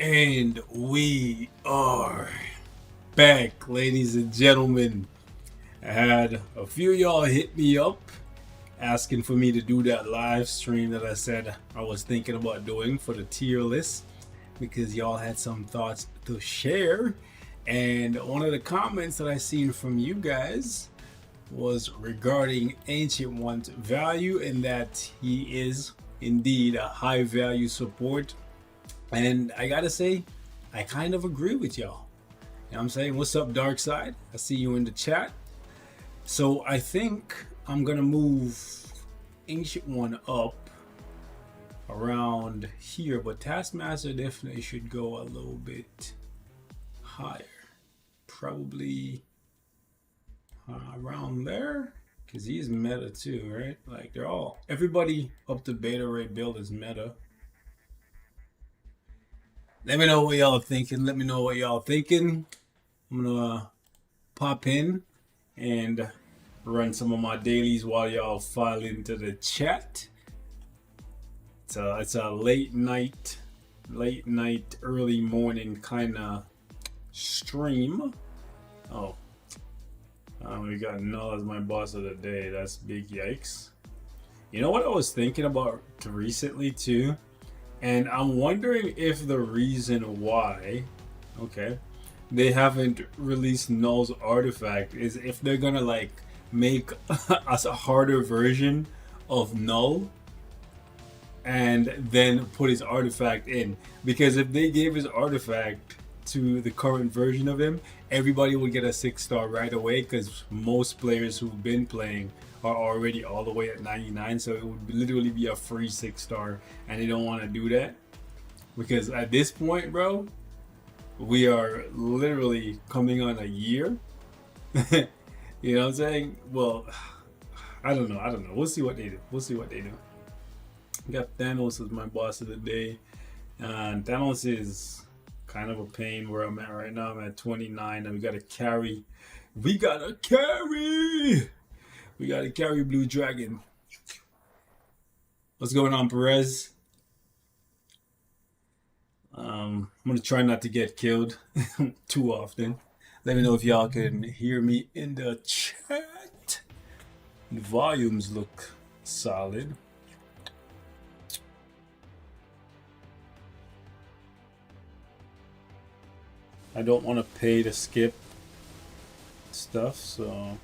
And we are back, ladies and gentlemen. I had a few of y'all hit me up asking for me to do that live stream that I said I was thinking about doing for the tier list because y'all had some thoughts to share. And one of the comments that I seen from you guys was regarding Ancient One's value and that he is indeed a high value support. And I gotta say, I kind of agree with y'all. You know what I'm saying? What's up, Dark Side? I see you in the chat. So I think I'm gonna move Ancient One up around here, but Taskmaster definitely should go a little bit higher. Probably around there, because he's meta too, right? Like everybody up to beta rate build is meta. Let me know what y'all thinking. Let me know what y'all thinking. I'm gonna pop in and run some of my dailies while y'all file into the chat. It's a late night, early morning kind of stream. Oh, we got Null as my boss of the day. That's big yikes. You know what I was thinking about recently too? And I'm wondering if the reason why, okay, they haven't released Null's artifact is if they're gonna like make a harder version of Null and then put his artifact in. Because if they gave his artifact to the current version of him, everybody would get a 6-star right away because most players who've been playing are already all the way at 99, so it would literally be a free 6-star, and they don't want to do that because at this point, bro, we are literally coming on a year. You know what I'm saying? Well, I don't know. We'll see what they do. Got Thanos as my boss of the day, and Thanos is kind of a pain where I'm at right now. I'm at 29, and we gotta carry Blue Dragon. What's going on, Perez? I'm gonna try not to get killed too often. Let me know if y'all can hear me in the chat. The volumes look solid. I don't want to pay to skip stuff, so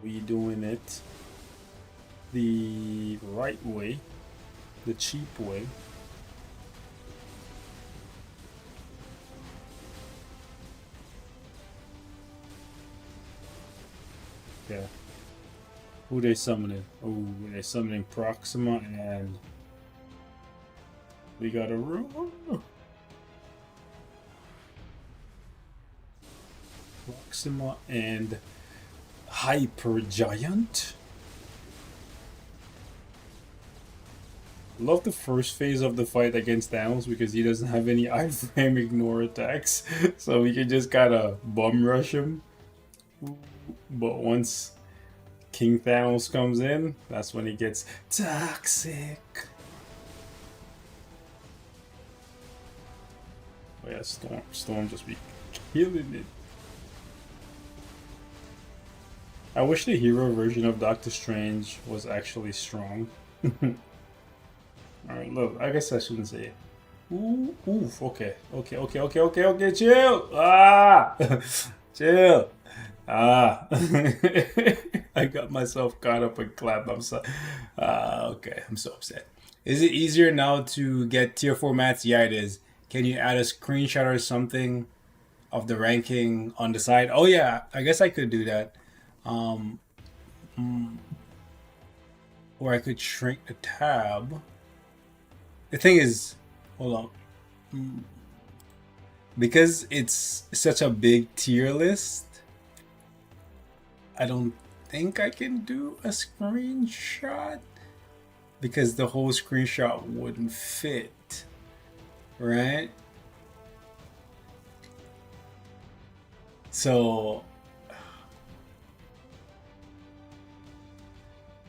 we doing it the right way, the cheap way. Yeah. Who they summoning? Oh, they summoning Proxima, and we got a room. Proxima and Hyper Giant. Love the first phase of the fight against Thanos because he doesn't have any iframe ignore attacks, so we can just kind of bum rush him. But once King Thanos comes in, that's when he gets toxic. Oh yeah, Storm just be killing it. I wish the hero version of Doctor Strange was actually strong. Alright, look, I guess I shouldn't say it. Ooh, oof, okay, chill! Ah! Chill! Ah! I got myself caught up in clap, I'm so... okay, I'm so upset. Is it easier now to get tier 4 mats? Yeah, it is. Can you add a screenshot or something of the ranking on the side? Oh yeah, I guess I could do that. Or I could shrink the tab. The thing is, hold on. Because it's such a big tier list, I don't think I can do a screenshot because the whole screenshot wouldn't fit, right? So,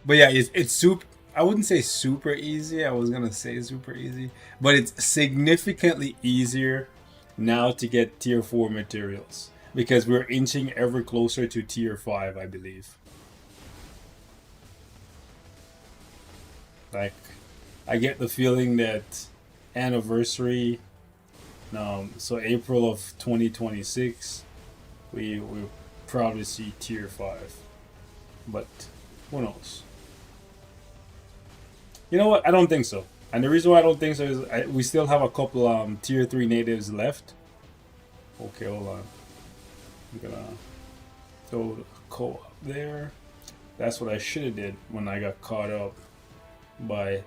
but yeah, it's super. I wouldn't say super easy. I was gonna say super easy, but it's significantly easier now to get tier 4 materials because we're inching ever closer to tier 5, I believe. Like, I get the feeling that anniversary, so April of 2026, we probably see tier 5, but who knows? You know what? I don't think so. And the reason why I don't think so is we still have a couple tier 3 natives left. Okay, hold on. I'm gonna throw the co-op there. That's what I should have did when I got caught up by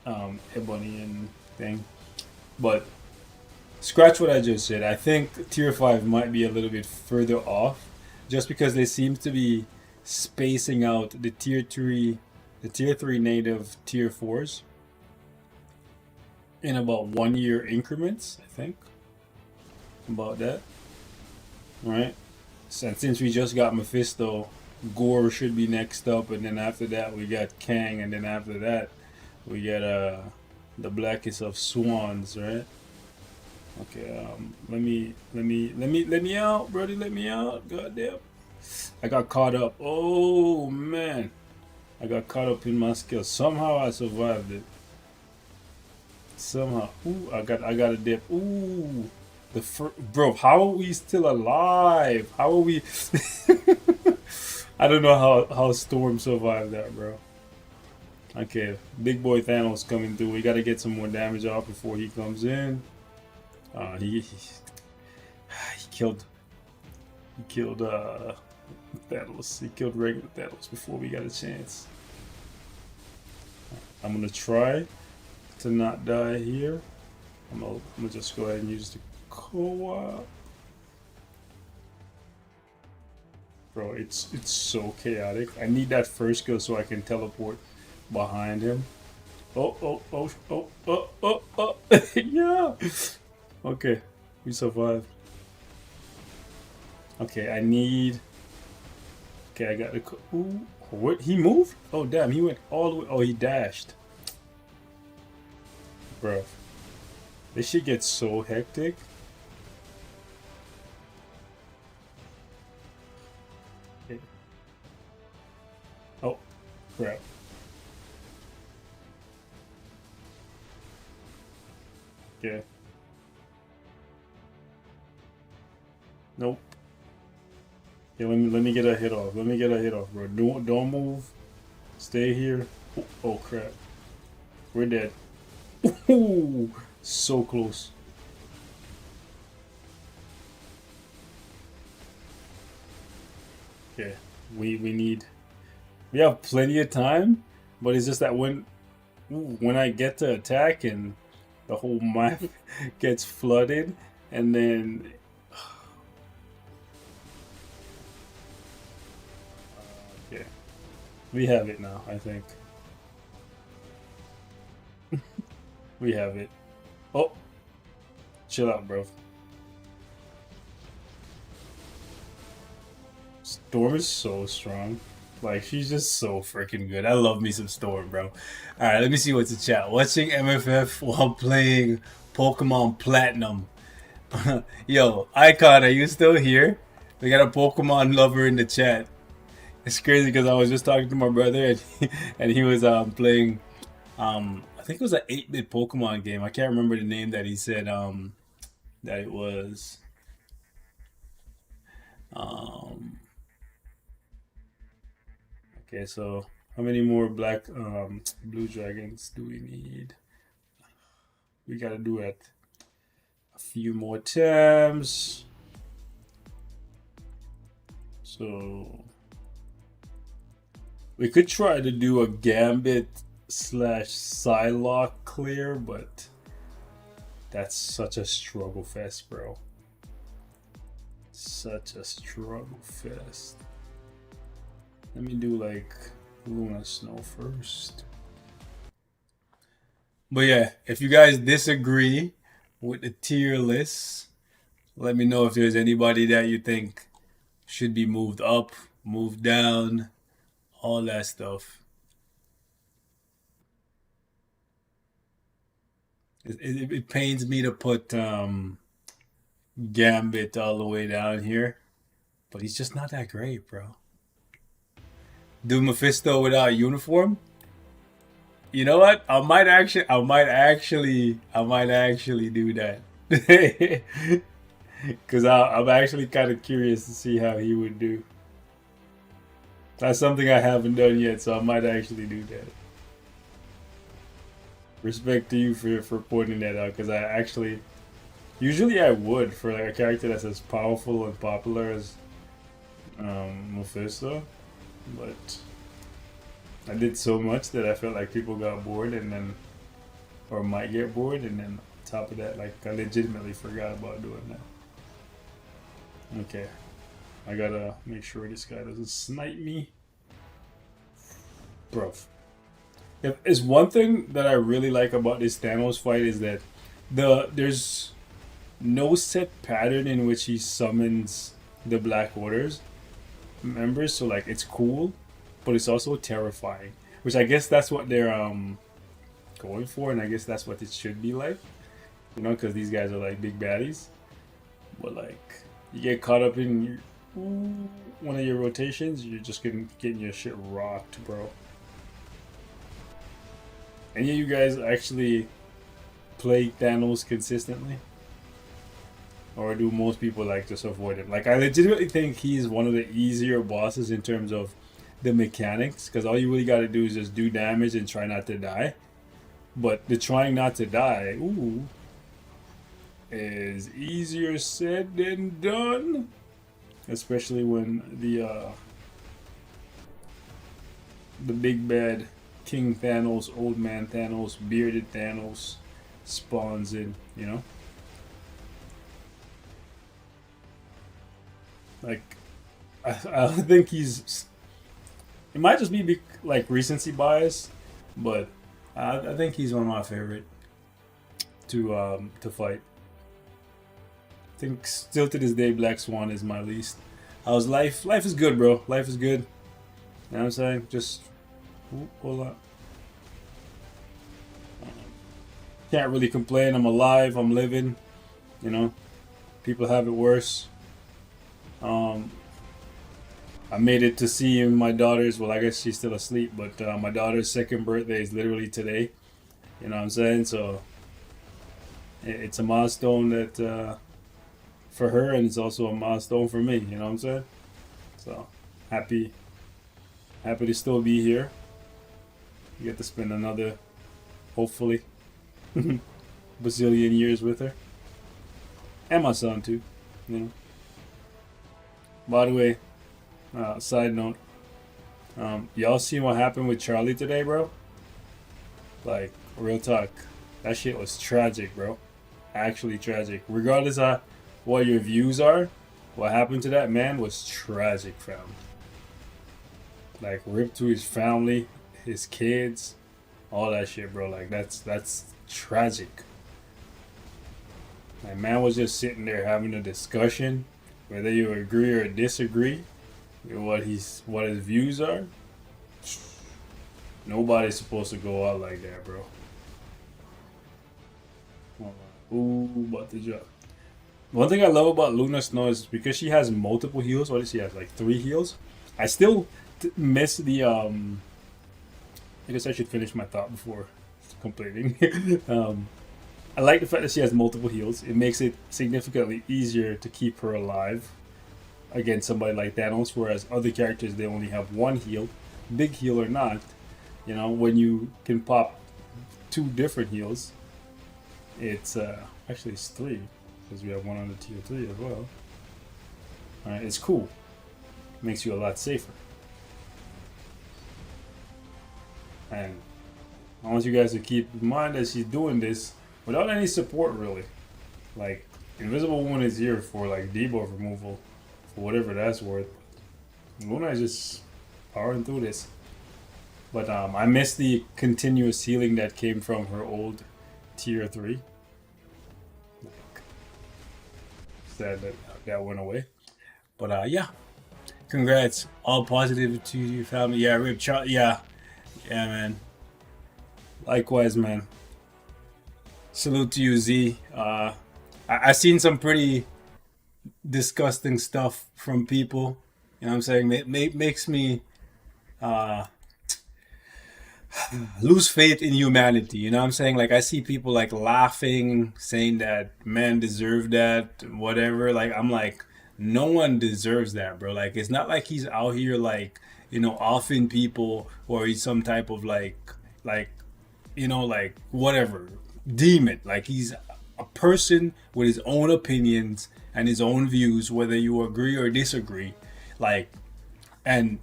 Ebony and thing. But scratch what I just said. I think tier 5 might be a little bit further off just because they seem to be spacing out the tier 3 native tier 4s in about 1 year increments, I think. About that. Right? So since we just got Mephisto, Gore should be next up, and then after that we got Kang, and then after that we get the Blackest of Swans, right? Okay, let me out, brody, let me out. Goddamn. I got caught up. Oh man. I got caught up in my skills. Somehow I survived it. Somehow. Ooh, I got a dip. Ooh. Bro, how are we still alive? How are we I don't know how Storm survived that, bro. Okay, big boy Thanos coming through. We gotta get some more damage off before he comes in. He killed Thanos. He killed regular Thanos before we got a chance. I'm gonna try to not die here. I'm gonna just go ahead and use the co-op. Bro, it's so chaotic. I need that first kill so I can teleport behind him. Oh. Yeah. Okay, we survived. Okay, I need. Okay, I got the. Ooh, what? He moved? Oh damn, he went all the way. Oh, he dashed. Bro, this shit gets so hectic. Okay. Oh, crap. Okay. Nope. Yeah, let me get a hit off. Let me get a hit off, bro. Don't move. Stay here. Oh crap. We're dead. Ooh, so close. Okay. We have plenty of time, but it's just that when I get to attack and the whole map gets flooded and then okay. We have it now, I think. We have it. Oh, chill out, bro. Storm is so strong. Like, she's just so freaking good. I love me some Storm, bro. Alright, let me see what's in chat. Watching MFF while playing Pokemon Platinum. Yo, Icon, are you still here? We got a Pokemon lover in the chat. It's crazy because I was just talking to my brother and he was playing I think it was an 8-bit Pokemon game. I can't remember the name that he said that it was. Um okay, so how many more black blue dragons do we need? We gotta do it a few more times. So we could try to do a Gambit slash Psylocke clear, but that's such a struggle fest, bro. Such a struggle fest. Let me do like Luna Snow first. But yeah, if you guys disagree with the tier list, let me know if there's anybody that you think should be moved up, moved down, all that stuff. It pains me to put Gambit all the way down here, but he's just not that great, bro. Do Mephisto without uniform? You know what? I might actually do that. Because I'm actually kind of curious to see how he would do. That's something I haven't done yet, so I might actually do that. Respect to you for pointing that out, because I actually usually I would for like a character that's as powerful and popular as Mephisto, but I did so much that I felt like people got bored, and then or might get bored, and then on top of that, like I legitimately forgot about doing that. Okay, I gotta make sure this guy doesn't snipe me, bro. If it's one thing that I really like about this Thanos fight is that there's no set pattern in which he summons the Black Orders members, so like it's cool, but it's also terrifying. Which I guess that's what they're going for, and I guess that's what it should be like, you know, because these guys are like big baddies. But like, you get caught up in one of your rotations, you're just getting your shit rocked, bro. Any of you guys actually play Thanos consistently? Or do most people like just avoid him? Like, I legitimately think he's one of the easier bosses in terms of the mechanics, because all you really got to do is just do damage and try not to die. But the trying not to die, ooh, is easier said than done. Especially when the big bad King Thanos, old man Thanos, bearded Thanos spawns in, you know? Like, I think he's. It might just be like recency bias, but I think he's one of my favorite to fight. I think still to this day, Black Swan is my least. How's life? Life is good, bro. Life is good. You know what I'm saying? Just hold on. Can't really complain. I'm alive. I'm living. You know, people have it worse. I made it to see my daughter's. Well, I guess she's still asleep, but my daughter's second birthday is literally today. You know what I'm saying? So it's a milestone that for her, and it's also a milestone for me. You know what I'm saying? So happy to still be here. You get to spend another, hopefully, bazillion years with her, and my son too. You know. By the way, side note, y'all seen what happened with Charlie today, bro? Like, real talk, that shit was tragic, bro. Actually tragic. Regardless of what your views are, what happened to that man was tragic, fam. Like, ripped to his family, his kids, all that shit, bro. Like, that's tragic. Like, man was just sitting there having a discussion, whether you agree or disagree with what his views are. Nobody's supposed to go out like that, bro. Ooh, about the job. One thing I love about Luna Snow is because she has multiple heals. What does she have? Like 3 heals. I still miss the I guess I should finish my thought before completing. I like the fact that she has multiple heals. It makes it significantly easier to keep her alive against somebody like Thanos, whereas other characters, they only have 1 heal, big heal or not. You know, when you can pop 2 different heals, it's actually it's 3 because we have 1 on the tier 3 as well. Alright, it's cool. Makes you a lot safer. And I want you guys to keep in mind that she's doing this without any support, really. Like, Invisible Woman is here for like debuff removal, for whatever that's worth. Luna is just powering through this. But I miss the continuous healing that came from her old tier 3. Like, sad that that went away. But yeah, congrats. All positive to your family. Yeah, Rip Charlie. Yeah, man. Likewise, man. Salute to you, Z. I seen some pretty disgusting stuff from people. You know what I'm saying? Makes me uh, lose faith in humanity. You know what I'm saying? Like, I see people like laughing, saying that man deserved that, whatever. Like, I'm like, no one deserves that, bro. Like, it's not like he's out here like, offing people, or he's some type of like, like whatever demon. Like, he's a person with his own opinions and his own views, whether you agree or disagree. Like, and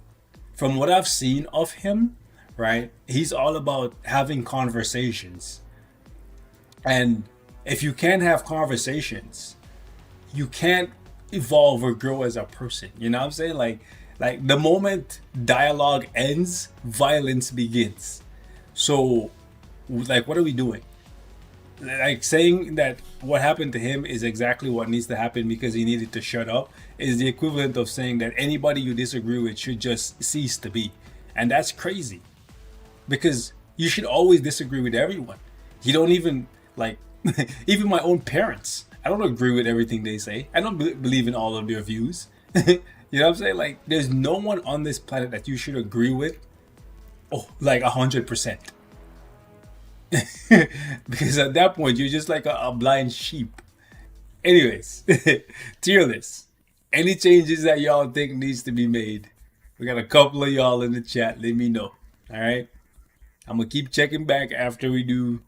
from what I've seen of him, right, he's all about having conversations. And if you can't have conversations, you can't evolve or grow as a person. You know what I'm saying? Like the moment dialogue ends, violence begins. So, like, what are we doing? Like, saying that what happened to him is exactly what needs to happen because he needed to shut up is the equivalent of saying that anybody you disagree with should just cease to be. And that's crazy, because you should always disagree with everyone. You don't even like even my own parents. I don't agree with everything they say. I don't believe in all of their views. You know what I'm saying? Like, there's no one on this planet that you should agree with. Oh, like 100%. Because at that point you're just like a blind sheep. Anyways, tier list. Any changes that y'all think needs to be made? We got a couple of y'all in the chat. Let me know. All right. I'm gonna keep checking back after we do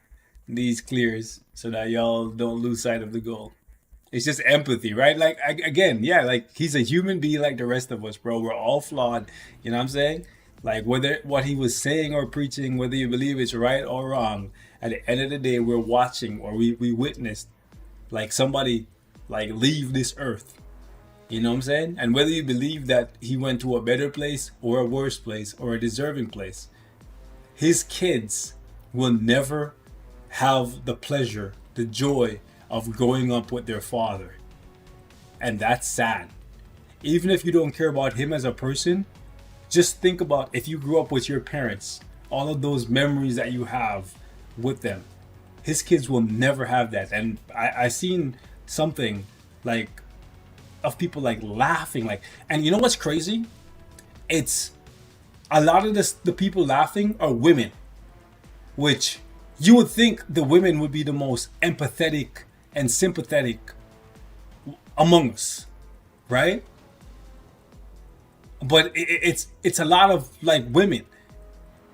these clears so that y'all don't lose sight of the goal. It's just empathy, right? Like, again, yeah, like, he's a human being like the rest of us, bro. We're all flawed. You know what I'm saying? Like, whether what he was saying or preaching, whether you believe it's right or wrong, at the end of the day, we're watching, or we witnessed like somebody like leave this earth. You know what I'm saying? And whether you believe that he went to a better place or a worse place or a deserving place, his kids will never have the pleasure, the joy of growing up with their father. And that's sad. Even if you don't care about him as a person, just think about if you grew up with your parents, all of those memories that you have with them. His kids will never have that. And I seen something like of people like laughing, like, and you know what's crazy? It's a lot of the people laughing are women, which you would think the women would be the most empathetic and sympathetic among us, right? But it's a lot of like women,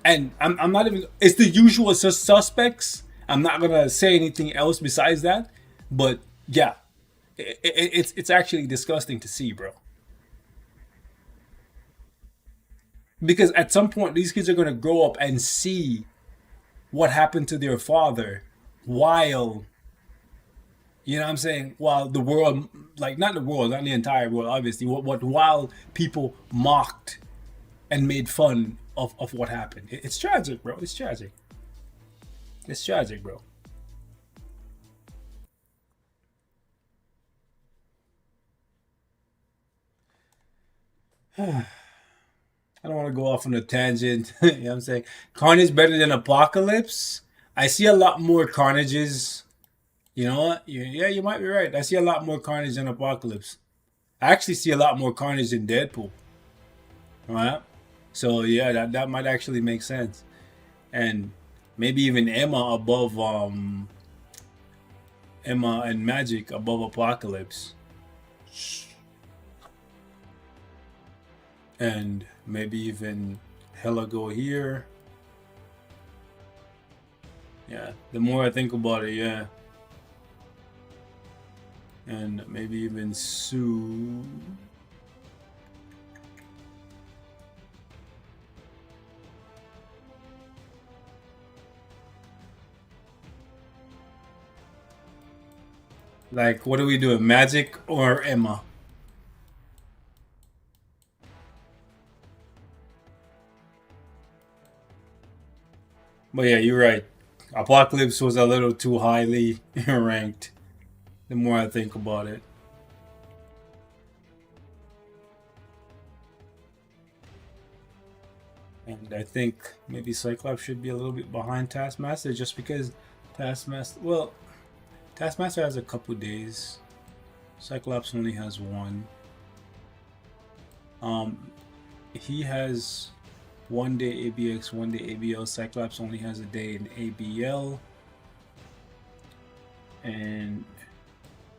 and I'm not even. It's the usual suspects. I'm not gonna say anything else besides that, but yeah, it's actually disgusting to see, bro. Because at some point these kids are gonna grow up and see what happened to their father while, you know what I'm saying, while the world, like, not the world, not the entire world, obviously, what while people mocked and made fun of what happened. It's tragic, bro. It's tragic. It's tragic, bro. I don't want to go off on a tangent. You know what I'm saying? Carnage better than Apocalypse? I see a lot more Carnages. You know what? Yeah, you might be right. I see a lot more Carnage than Apocalypse. I actually see a lot more Carnage than Deadpool. Right? So yeah, that might actually make sense. And maybe even Emma and Magic above Apocalypse. And maybe even Hella go here. Yeah, the more I think about it, yeah. And maybe even Sue. Like, what are we doing? Magic or Emma? But yeah, you're right. Apocalypse was a little too highly ranked. The more I think about it. And I think maybe Cyclops should be a little bit behind Taskmaster just because Taskmaster. Well, Taskmaster has a couple days. Cyclops only has one. He has 1 day ABX, 1 day ABL. Cyclops only has a day in ABL.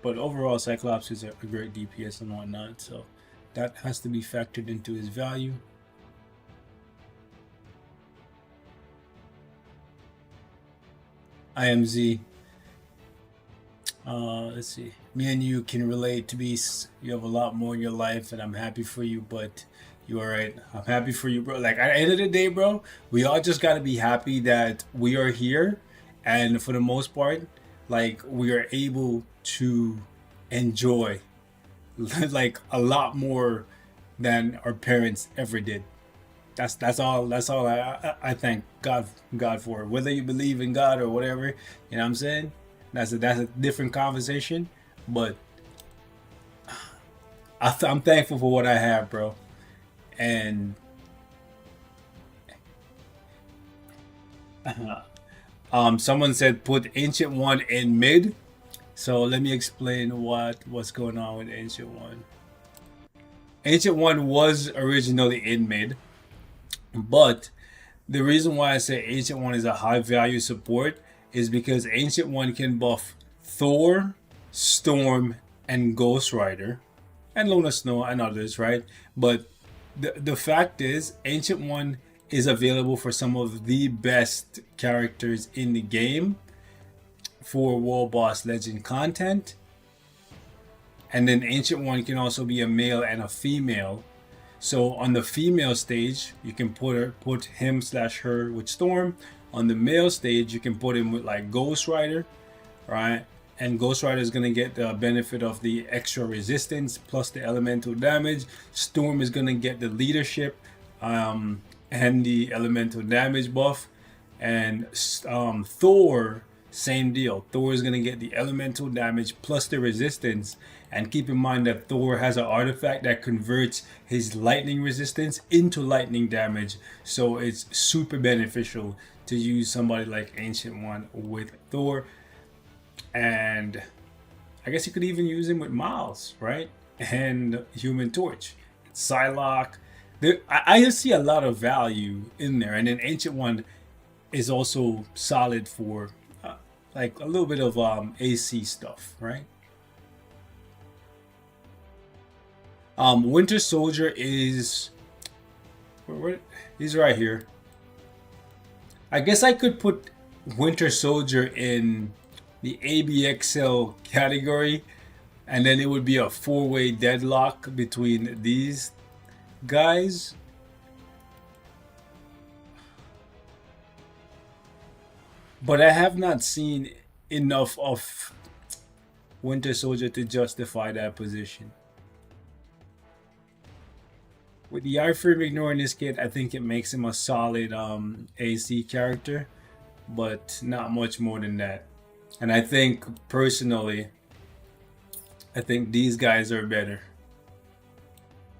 But overall, Cyclops is a great DPS and whatnot, so that has to be factored into his value. IMZ. Let's see. Me and you can relate to Beast. You have a lot more in your life, and I'm happy for you, but you alright. I'm happy for you, bro. Like, at the end of the day, bro, we all just gotta be happy that we are here, and for the most part, like, we are able to enjoy like a lot more than our parents ever did. That's all I thank God for. Whether you believe in God or whatever, you know what I'm saying? That's a different conversation, but I'm thankful for what I have, bro. And someone said put Ancient One in mid. So let me explain what's going on with Ancient One. Ancient One was originally in mid, but the reason why I say Ancient One is a high value support is because Ancient One can buff Thor, Storm, and Ghost Rider, and Luna Snow and others, right? But the fact is, Ancient One is available for some of the best characters in the game for World Boss Legend content. And then Ancient One can also be a male and a female. So on the female stage, you can put him/her with Storm. On the male stage, you can put him with like Ghost Rider, right? And Ghost Rider is gonna get the benefit of the extra resistance plus the elemental damage. Storm is gonna get the leadership and the elemental damage buff. And Thor, same deal. Thor is gonna get the elemental damage plus the resistance. And keep in mind that Thor has an artifact that converts his lightning resistance into lightning damage. So it's super beneficial to use somebody like Ancient One with Thor. And I guess you could even use him with Miles, right? And Human Torch. Psylocke. I just see a lot of value in there. And then Ancient One is also solid for like a little bit of AC stuff, right? Winter Soldier is he's right here. I guess I could put Winter Soldier in the ABXL category, and then it would be a four-way deadlock between these guys. But I have not seen enough of Winter Soldier to justify that position. With the iframe ignoring this kid, I think it makes him a solid AC character, but not much more than that. And I think, personally, I think these guys are better.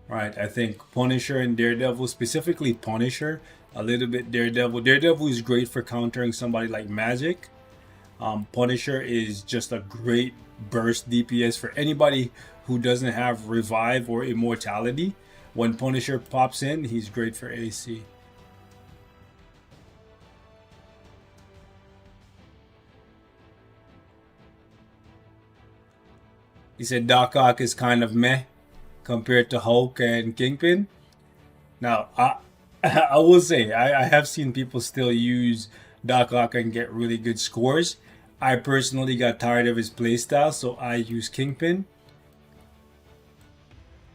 Right, I think Punisher and Daredevil, specifically Punisher, a little bit Daredevil. Daredevil is great for countering somebody like Magic. Punisher is just a great burst DPS for anybody who doesn't have Revive or Immortality. When Punisher pops in, he's great for AC. He said Doc Ock is kind of meh compared to Hulk and Kingpin. Now, I will say, I have seen people still use Doc Ock and get really good scores. I personally got tired of his playstyle, so I use Kingpin.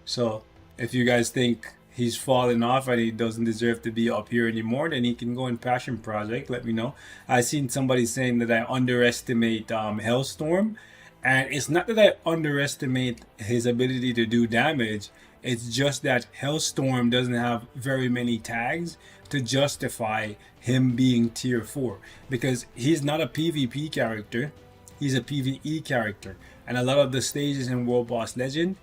So, if you guys think he's fallen off and he doesn't deserve to be up here anymore, then he can go in Passion Project. Let me know. I seen somebody saying that I underestimate Hellstorm. And it's not that I underestimate his ability to do damage. It's just that Hellstorm doesn't have very many tags to justify him being tier 4. Because he's not a PvP character. He's a PvE character. And a lot of the stages in World Boss Legend,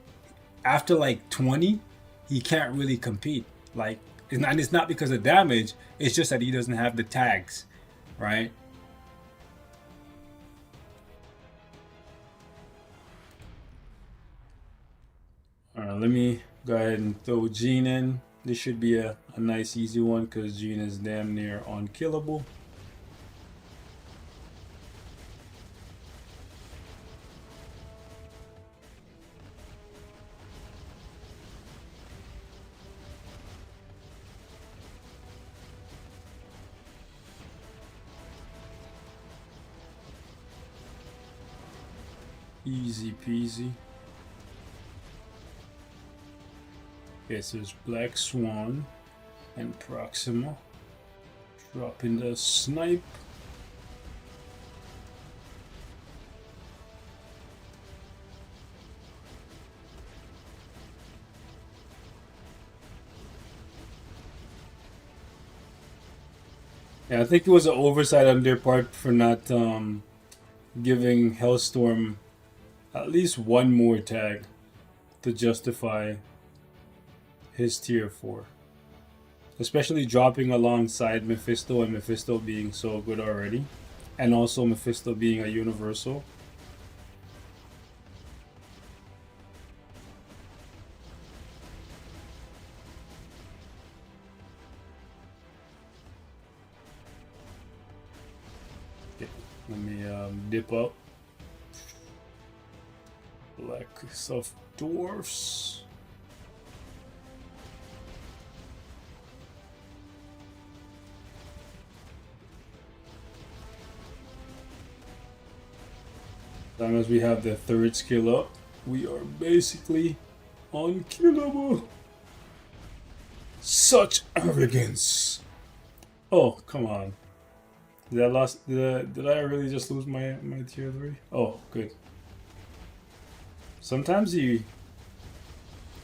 after like 20, he can't really compete. Like, it's not because of damage. It's just that he doesn't have the tags, right? Let me go ahead and throw Jean in. This should be a nice easy one because Jean is damn near unkillable. Easy peasy. Okay, so it's Black Swan and Proxima. Dropping the snipe. Yeah, I think it was an oversight on their part for not giving Hellstorm at least one more tag to justify his tier 4. Especially dropping alongside Mephisto and Mephisto being so good already. And also Mephisto being a universal. Okay, let me dip up. Black Soft Dwarfs. As long as we have the third skill up, we are basically unkillable. Such arrogance. Oh, come on. Did I really just lose my tier 3? Oh, good. Sometimes he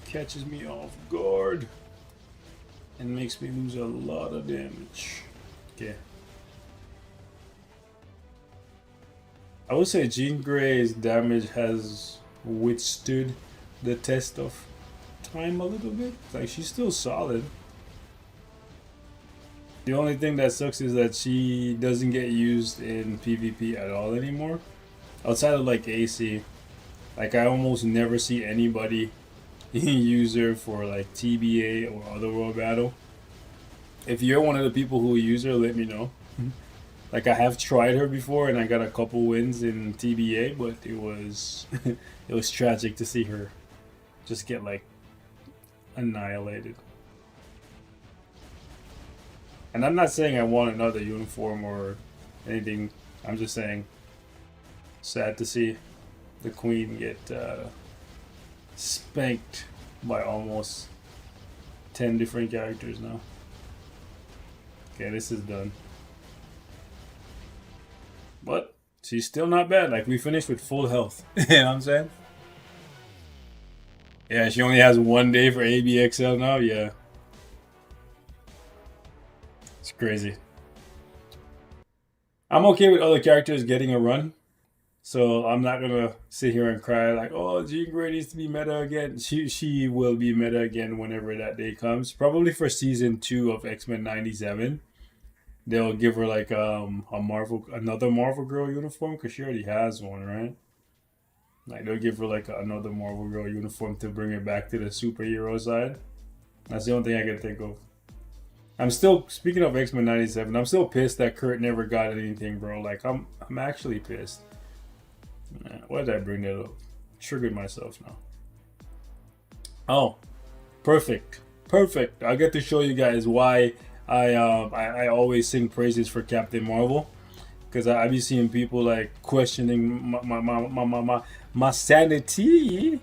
catches me off guard and makes me lose a lot of damage. Okay. I would say Jean Grey's damage has withstood the test of time a little bit. Like, she's still solid. The only thing that sucks is that she doesn't get used in PvP at all anymore. Outside of like AC. Like, I almost never see anybody use her for like TBA or Otherworld battle. If you're one of the people who use her, let me know. Like, I have tried her before and I got a couple wins in TBA, but it was it was tragic to see her just get like annihilated. And I'm not saying I want another uniform or anything. I'm just saying sad to see the queen get spanked by almost 10 different characters now. Okay, this is done. But she's still not bad. Like, we finished with full health. You know what I'm saying? Yeah, she only has 1 day for ABXL now. Yeah. It's crazy. I'm okay with other characters getting a run. So I'm not gonna sit here and cry like, oh, Jean Grey needs to be meta again. She will be meta again whenever that day comes. Probably for season 2 of X-Men '97. They'll give her like another Marvel Girl uniform because she already has one, right? Like, they'll give her like another Marvel Girl uniform to bring her back to the superhero side. That's the only thing I can think of. I'm still, speaking of X-Men '97, I'm still pissed that Kurt never got anything, bro. Like, I'm actually pissed. Why did I bring that up? Triggered myself now. Oh, perfect, perfect. I get to show you guys why I always sing praises for Captain Marvel, because I be seeing people like questioning my sanity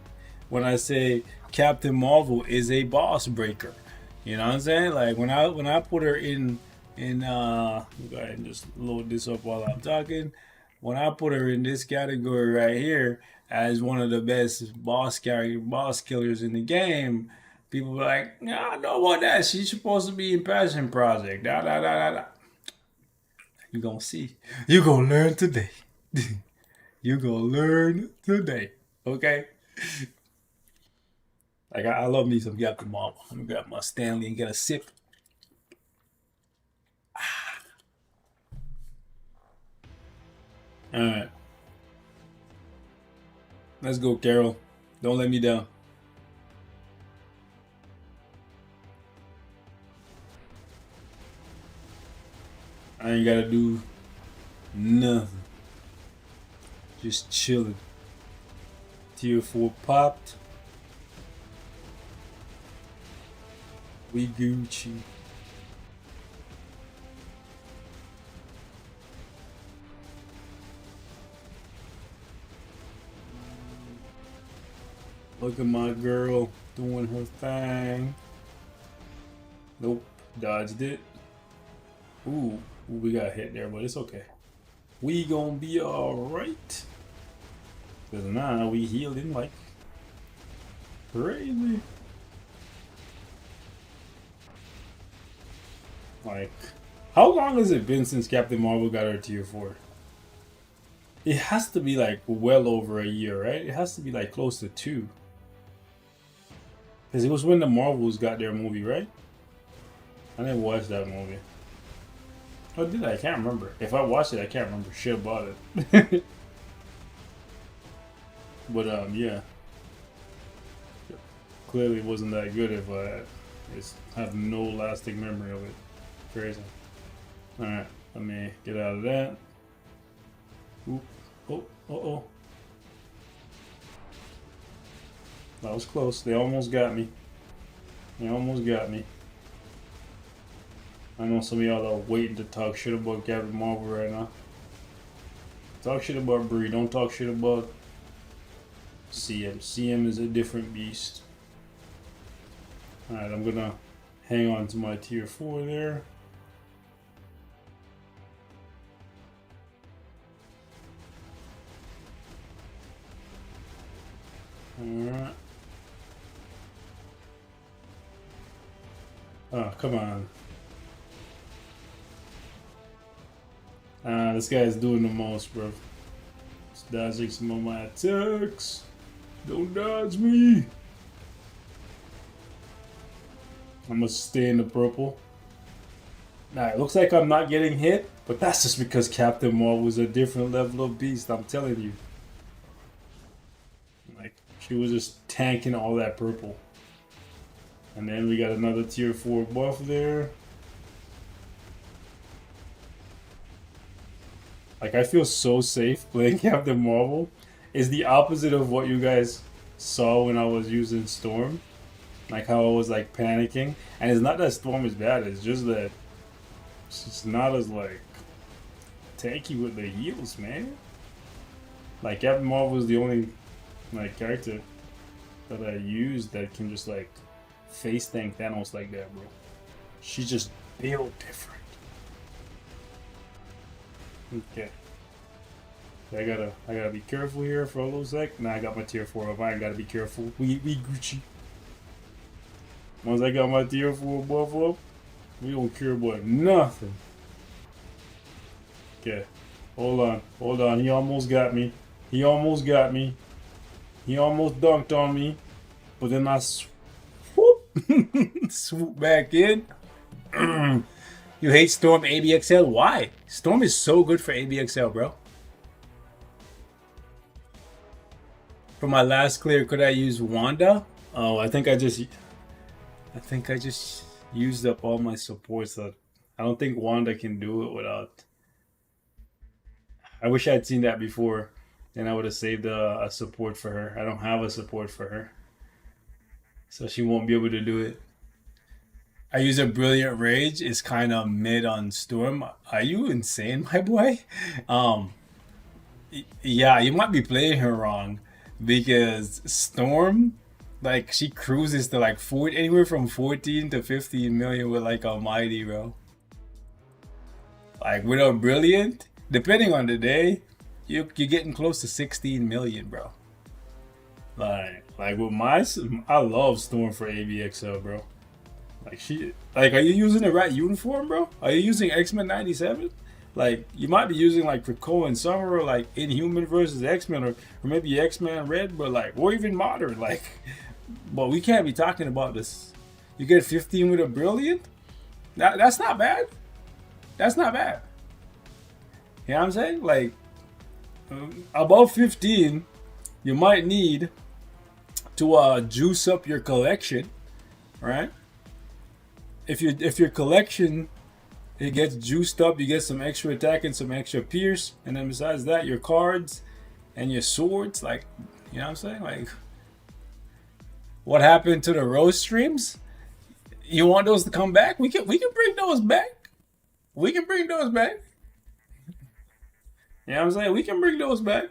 when I say Captain Marvel is a boss breaker. You know what I'm saying? Like, when I put her in go ahead and just load this up while I'm talking. When I put her in this category right here as one of the best boss killers in the game, people were like, "Nah, I know about that. She's supposed to be in Passion Project." Da da da da da. You gonna see. You gonna learn today. You gonna learn today. Okay. Like, I love me some Captain Marvel. I'm gonna grab my Stanley and get a sip. All right. Let's go, Carol. Don't let me down. I ain't gotta do nothing. Just chilling. Tier 4 popped. We Gucci. Look at my girl doing her thing. Nope, dodged it. Ooh, we got hit there, but it's okay. We gonna be alright. Cause now we healing like crazy. Like, how long has it been since Captain Marvel got her tier 4? It has to be like well over a year, right? It has to be like close to 2. Because it was when the Marvels got their movie, right? I didn't watch that movie. Oh, did I? I can't remember. If I watched it, I can't remember shit about it. But, yeah. Clearly wasn't that good if I just have no lasting memory of it. Crazy. Alright, let me get out of that. Oop. Oh, uh-oh. That was close. They almost got me. They almost got me. I know some of y'all are waiting to talk shit about Captain Marvel right now. Talk shit about Brie. Don't talk shit about CM. CM is a different beast. Alright, I'm gonna hang on to my tier 4 there. Alright. Oh, come on. This guy is doing the most, bro. Just dodging some of my attacks. Don't dodge me. I'm gonna stay in the purple. Nah, it looks like I'm not getting hit, but that's just because Captain Marvel was a different level of beast, I'm telling you. Like, she was just tanking all that purple. And then we got another tier 4 buff there. Like, I feel so safe playing Captain Marvel. It's the opposite of what you guys saw when I was using Storm. Like how I was like panicking. And it's not that Storm is bad, it's just that it's not as like tanky with the heals, man. Like Captain Marvel was the only like character that I used that can just like face tank Thanos like that, bro. She's just built different. Okay. I gotta be careful here for a little sec. Nah, I got my tier 4 up. I ain't gotta be careful. We Gucci. Once I got my tier 4 buff up, we don't care about nothing. Okay. Hold on. Hold on. He almost got me. He almost got me. He almost dunked on me. But then I swoop, swoop back in. You hate Storm ABXL? Why? Storm is so good for ABXL, bro. For my last clear, could I use Wanda? Oh, I think I just used up all my supports. I don't think Wanda can do it without. I wish I had seen that before. Then I would have saved a support for her. I don't have a support for her, so she won't be able to do it. I use a Brilliant Rage. It's kind of mid on Storm. Are you insane, my boy? Yeah, you might be playing her wrong because Storm, like she cruises to like anywhere from 14 to 15 million with like Almighty, bro. Like without Brilliant, depending on the day, you're getting close to 16 million, bro. Like with I love Storm for ABXL, bro. Like are you using the right uniform, bro? Are you using X-Men 97? Like you might be using like Krakoa and Summer, or like Inhuman versus X-Men, or maybe X-Men Red, but like or even Modern, like. But we can't be talking about this. You get 15 with a Brilliant? That's not bad. That's not bad. You know what I'm saying? Like above 15, you might need to juice up your collection, right? If your collection It gets juiced up. You get some extra attack and some extra pierce, and then besides that, your cards and your swords. Like, you know what I'm saying? Like, what happened to the roast streams? You want those to come back? We can bring those back. We can bring those back. You know what I'm saying? We can bring those back.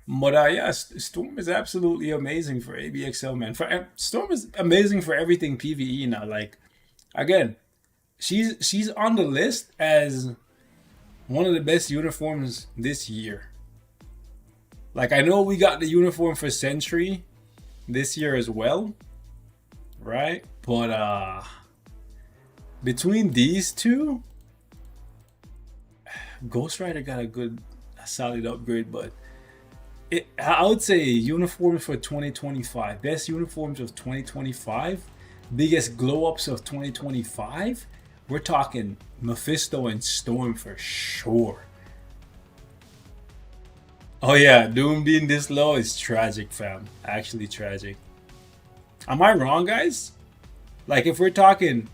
But yeah, Storm is absolutely amazing for ABXL, man. Storm is amazing for everything PVE now. Like, again, she's on the list as one of the best uniforms this year. Like, I know we got the uniform for Sentry this year as well, right? But between these two, Ghost Rider got a solid upgrade, but I would say uniforms for 2025, best uniforms of 2025, biggest glow ups of 2025. We're talking Mephisto and Storm for sure. Oh yeah, Doom being this low is tragic, fam. Actually tragic. Am I wrong, guys? Like, if we're talking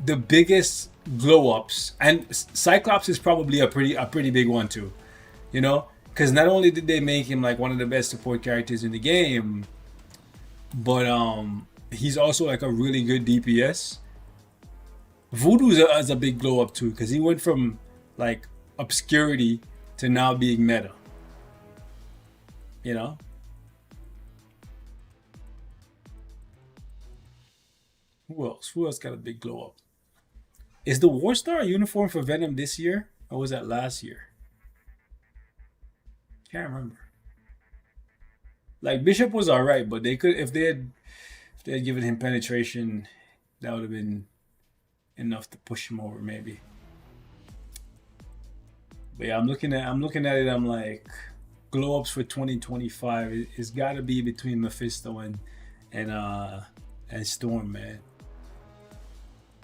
the biggest glow ups, and Cyclops is probably a pretty big one too. You know, because not only did they make him like one of the best support characters in the game, but he's also like a really good DPS. Voodoo is a big glow up too, because he went from like obscurity to now being meta. You know, who else? Who else got a big glow up? Is the War Star a uniform for Venom this year, or was that last year? Can't remember. Like, Bishop was alright, but they could, if they had given him penetration, that would have been enough to push him over maybe. But yeah, I'm looking at it. I'm like, glow ups for 2025. It's got to be between Mephisto and uh and Storm, man.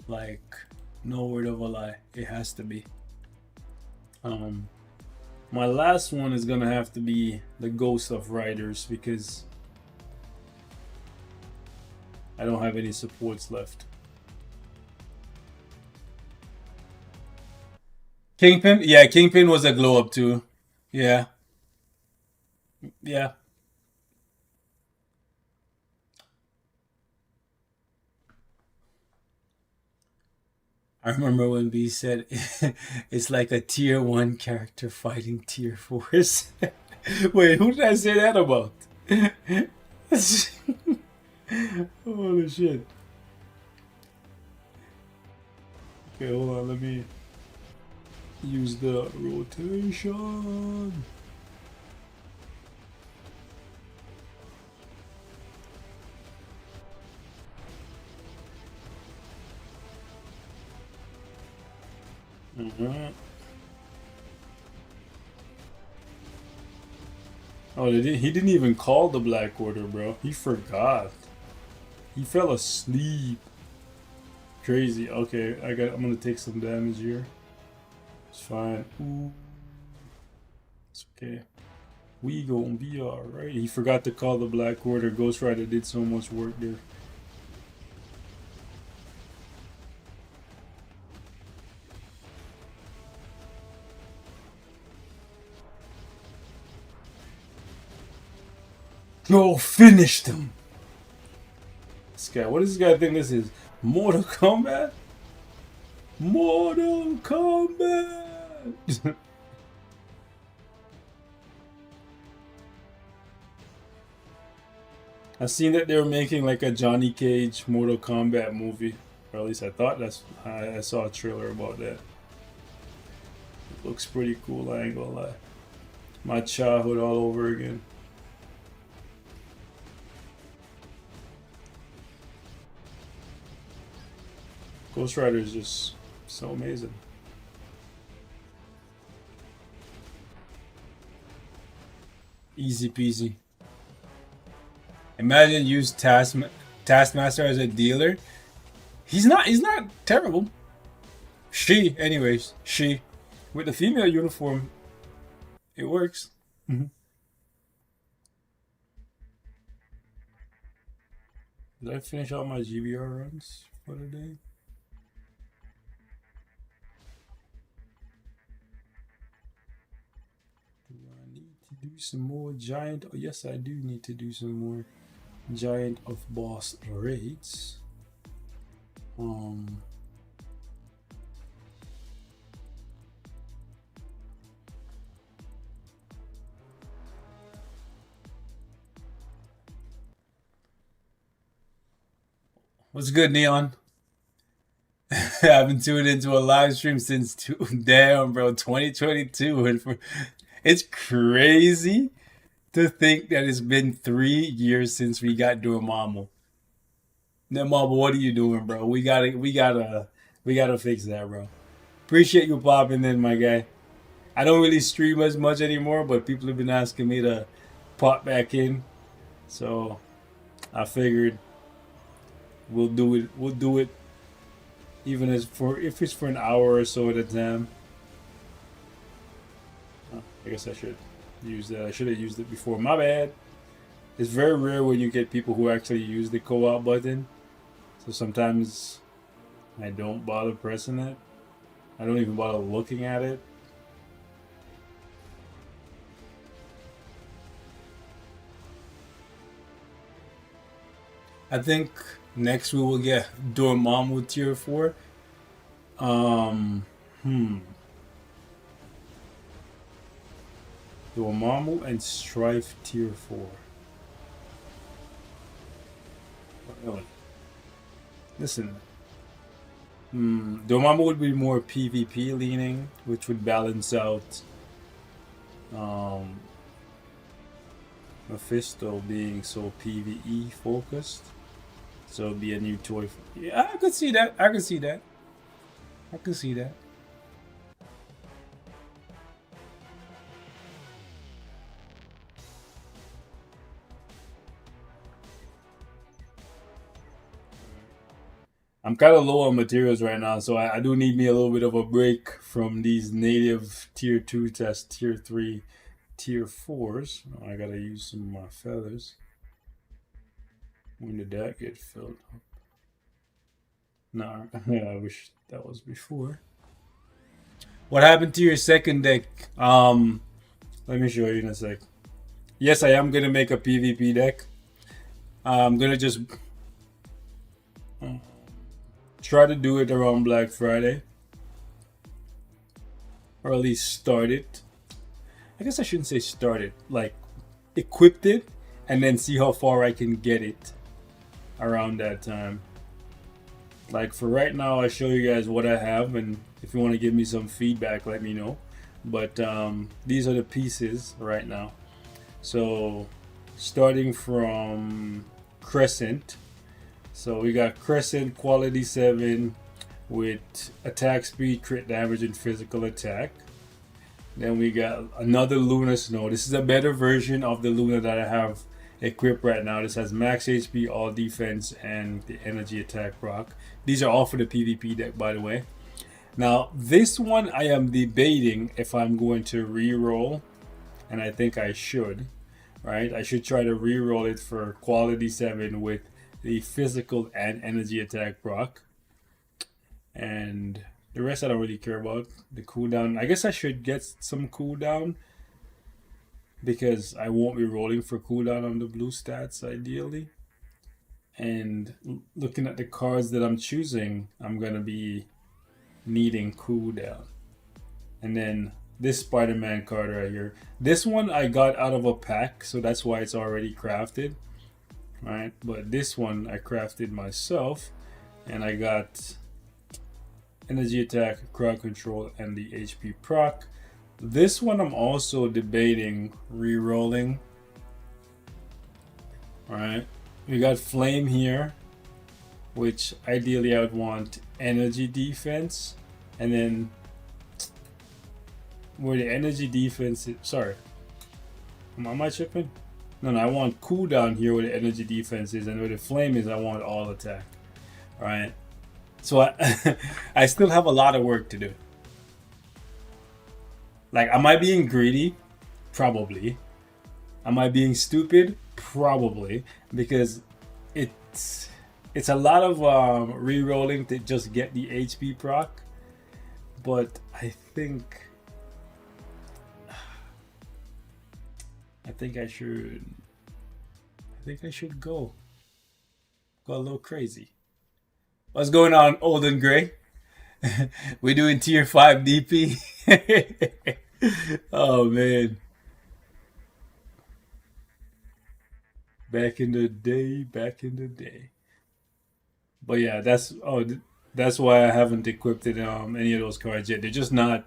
Like, no word of a lie, it has to be. Um, my last one is gonna have to be the Ghost of Riders because I don't have any supports left. Kingpin, yeah, Kingpin was a glow up too. Yeah, yeah. I remember when B said it's like a tier one character fighting tier fours. Wait, who did I say that about? Holy shit. Okay, hold on, let me use the rotation. Mhm. Oh, he didn't even call the Black Order, bro. He forgot. He fell asleep. Crazy. Okay, I'm gonna take some damage here. It's fine. Ooh, it's okay. We gonna be alright. He forgot to call the Black Order. Ghost Rider did so much work there. Go finish them. This guy. What does this guy think this is? Mortal Kombat? Mortal Kombat. I seen that they were making like a Johnny Cage Mortal Kombat movie, or at least I thought I saw a trailer about that. It looks pretty cool. I ain't gonna lie. My childhood all over again. Ghost Rider is just so amazing. Easy peasy. Imagine use Taskmaster as a dealer. He's not terrible. She, anyways, she with the female uniform, it works. Mhm. Did I finish all my GBR runs for the day? some more giant. Oh, yes, I do need to do some more giant of boss raids. What's good, Neon? I haven't tuned into a live stream since damn, bro, 2022, and it's crazy to think that it's been 3 years since we got Dormammu. Now, Marvel, what are you doing, bro? We gotta fix that, bro. Appreciate you popping in, my guy. I don't really stream as much anymore, but people have been asking me to pop back in, so I figured we'll do it. We'll do it, even as for if it's for an hour or so at a time. I guess I should use that. I should have used it before. My bad. It's very rare when you get people who actually use the co-op button. So sometimes I don't bother pressing it. I don't even bother looking at it. I think next we will get Dormammu tier 4. Dormammu and Strife tier 4. Really? Listen. Dormammu would be more PvP leaning, which would balance out Mephisto being so PvE focused. So it'd be a new toy. Yeah, I could see that. I could see that. I could see that. I'm kind of low on materials right now, so I do need me a little bit of a break from these native tier 2 tests, tier 3, tier 4s. Oh, I gotta use some of my feathers. When did that get filled up? Nah, yeah, I wish that was before. What happened to your second deck? Let me show you in a sec. Yes, I am gonna make a PvP deck. I'm gonna just try to do it around Black Friday, or at least start it. I guess I shouldn't say start it, like equipped it, and then see how far I can get it around that time. Like for right now, I show you guys what I have, and if you want to give me some feedback, let me know. But these are the pieces right now. So starting from Crescent. So we got Crescent quality 7 with attack speed, crit damage, and physical attack. Then we got another Luna Snow. This is a better version of the Luna that I have equipped right now. This has max HP, all defense, and the energy attack proc. These are all for the PvP deck, by the way. Now, this one I am debating if I'm going to re-roll, and I think I should, right? I should try to re-roll it for quality 7 with the physical and energy attack proc. And the rest I don't really care about. The cooldown, I guess I should get some cooldown, because I won't be rolling for cooldown on the blue stats ideally. And looking at the cards that I'm choosing, I'm gonna be needing cooldown. And then this Spider-Man card right here. This one I got out of a pack, so that's why it's already crafted. Right? But this one I crafted myself, and I got energy attack, crowd control, and the HP proc. This one I'm also debating re-rolling. Alright. We got flame here, which ideally I would want energy defense, and then where the energy defense is, sorry, am I tripping? No, I want cooldown here where the energy defense is, and where the flame is, I want all attack. Alright. So I still have a lot of work to do. Like, am I being greedy? Probably. Am I being stupid? Probably. Because it's a lot of re-rolling to just get the HP proc. But I think I think I should. I think I should go. Go a little crazy. What's going on, old and gray? We doing tier 5 DP? Oh man. Back in the day, back in the day. But yeah, that's why I haven't equipped it, any of those cards yet. They're just not.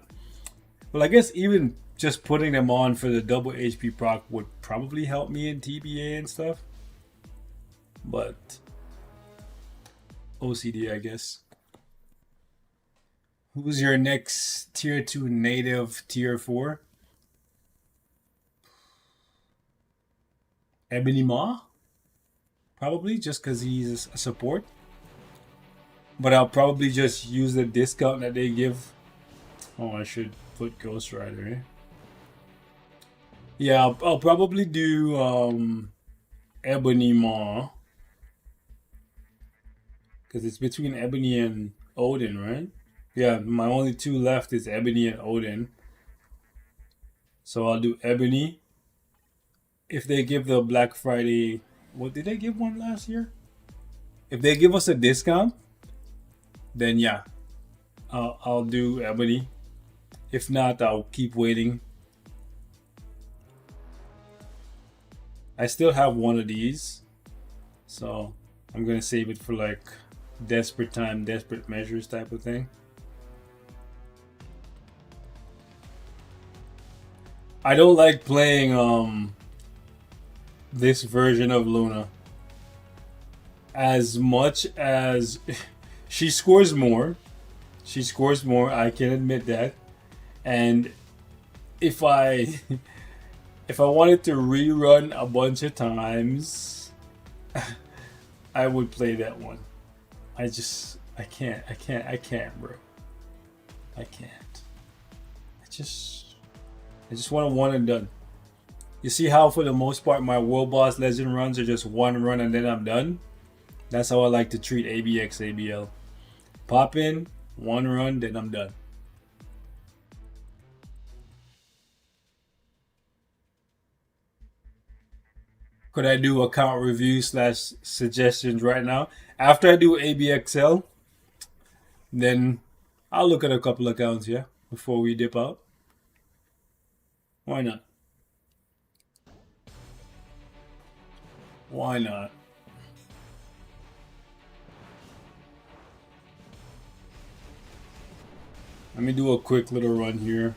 Well, I guess even just putting them on for the double HP proc would probably help me in TBA and stuff. But OCD, I guess. Who's your next tier 2 native tier 4? Ebony Maw? Probably just because he's a support. But I'll probably just use the discount that they give. Oh, I should put Ghost Rider, eh? Yeah, I'll probably do Ebony Maw. Because it's between Ebony and Odin, right? Yeah, my only two left is Ebony and Odin. So I'll do Ebony. If they give the Black Friday... What, did they give one last year? If they give us a discount, then yeah, I'll do Ebony. If not, I'll keep waiting. I still have one of these, so I'm gonna save it for like desperate time, desperate measures type of thing. I don't like playing this version of Luna as much as she scores more. She scores more, I can admit that. And if I if I wanted to rerun a bunch of times, I would play that one. I can't, bro. I can't. I just want a one and done. You see how for the most part my World Boss Legend runs are just one run and then I'm done? That's how I like to treat ABX ABL. Pop in, one run, then I'm done. Could I do account review / suggestions right now? After I do ABXL, then I'll look at a couple accounts, yeah, before we dip out. Why not? Why not? Let me do a quick little run here,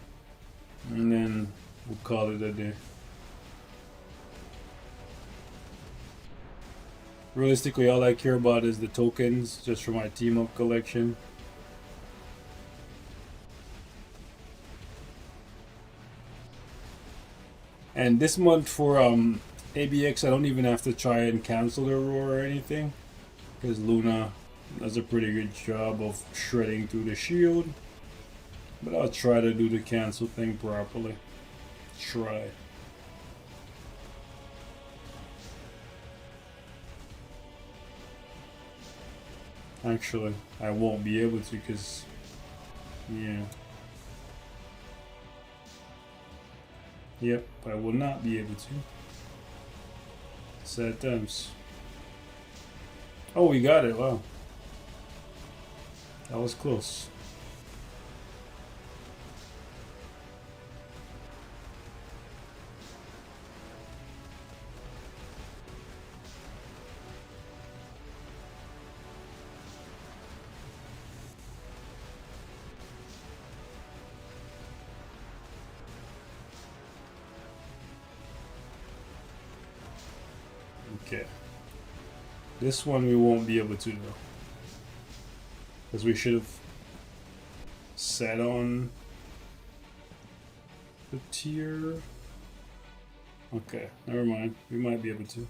and then we'll call it a day. Realistically, all I care about is the tokens, just for my team up collection. And this month for ABX, I don't even have to try and cancel the roar or anything, because Luna does a pretty good job of shredding through the shield. But I'll try to do the cancel thing properly. Try. Actually, I won't be able to because, yeah. Yep, I will not be able to. Sad times. Oh, we got it. Wow. That was close. Okay. This one we won't be able to though. Because we should have sat on the tier. Okay, never mind. We might be able to.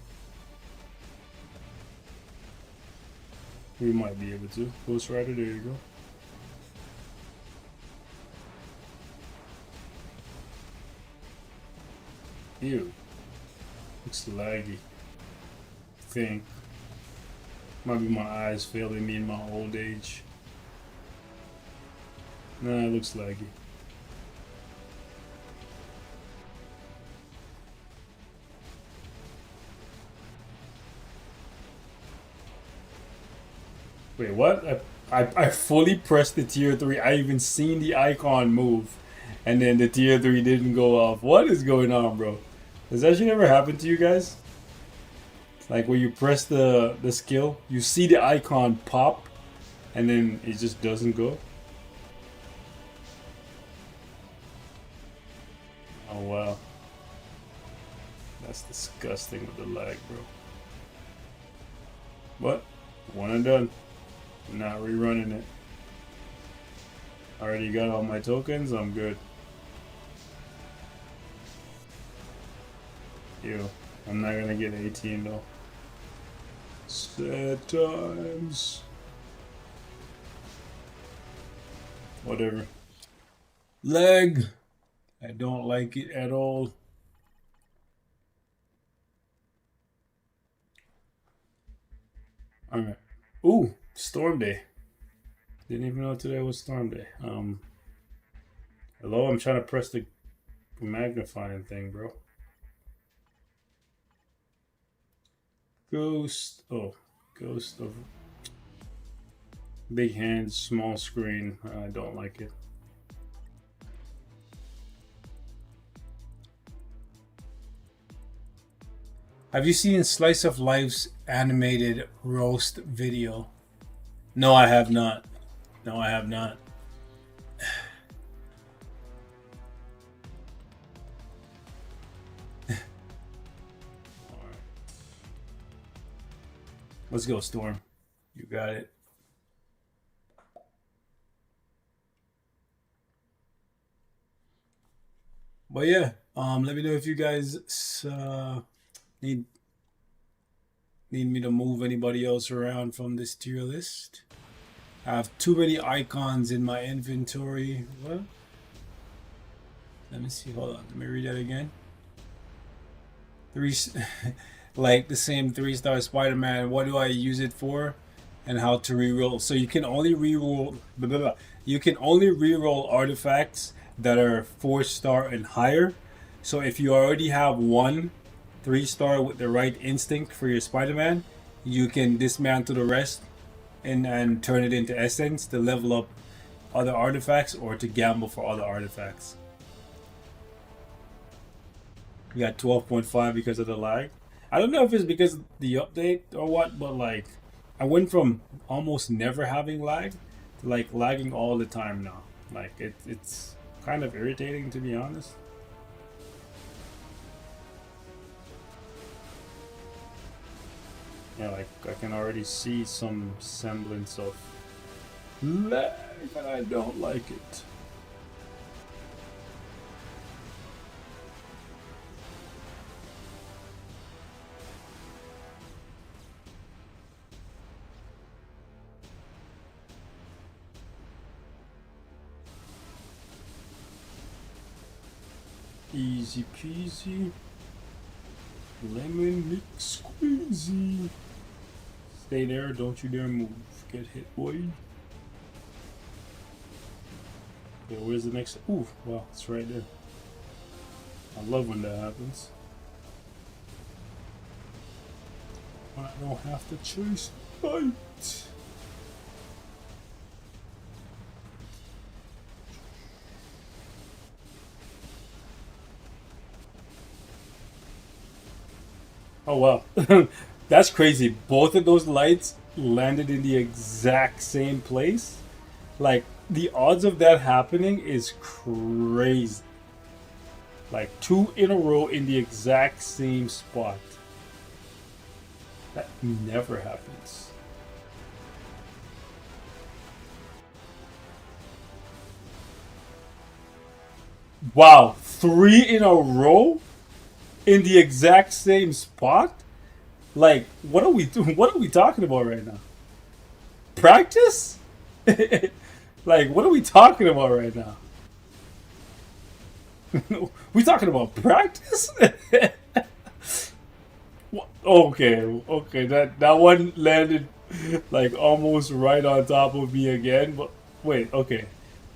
We might be able to. Ghost Rider, there you go. Ew. Looks laggy. I think. Might be my eyes failing me in my old age. Nah, it looks laggy. Wait, what? I fully pressed the tier 3. I even seen the icon move. And then the tier 3 didn't go off. What is going on, bro? Has that shit ever happened to you guys? Like where you press the skill, you see the icon pop, and then it just doesn't go? Oh, wow. That's disgusting with the lag, bro. What? One and done. Not rerunning it. Already got all my tokens, I'm good. Ew. I'm not gonna get 18 though. Sad times. Whatever. Leg. I don't like it at all. Alright. Ooh, storm day. Didn't even know today was storm day. Hello, I'm trying to press the magnifying thing, bro. Ghost. Oh, ghost of big hands, small screen. I don't like it. Have you seen Slice of Life's animated roast video? No, I have not. No, I have not. Let's go, Storm. You got it. But yeah, let me know if you guys need me to move anybody else around from this tier list. I have too many icons in my inventory. What? Let me see. Hold on. Let me read that again. Like the same 3-star Spider-Man. What do I use it for? And how to reroll. So you can only reroll. Blah, blah, blah. You can only reroll artifacts that are 4-star and higher. So if you already have one 3-star with the right instinct for your Spider-Man, you can dismantle the rest and turn it into essence to level up other artifacts or to gamble for other artifacts. We got 12.5 because of the lag. I don't know if it's because of the update or what, but like I went from almost never having lag to like lagging all the time now. Like it's kind of irritating, to be honest. Yeah, like I can already see some semblance of lag, and I don't like it. Easy peasy, lemon mix squeezy. Stay there, don't you dare move. Get hit, boy. Okay, where's the next? Ooh, wow, it's right there. I love when that happens. I don't have to chase fight. Oh wow, that's crazy. Both of those lights landed in the exact same place. Like the odds of that happening is crazy. Like 2 in a row in the exact same spot. That never happens. Wow, 3 in a row in the exact same spot? Like, what are we doing? What are we talking about right now? Practice? Like, what are we talking about right now? We talking about practice? Okay. That one landed like almost right on top of me again. But wait, okay.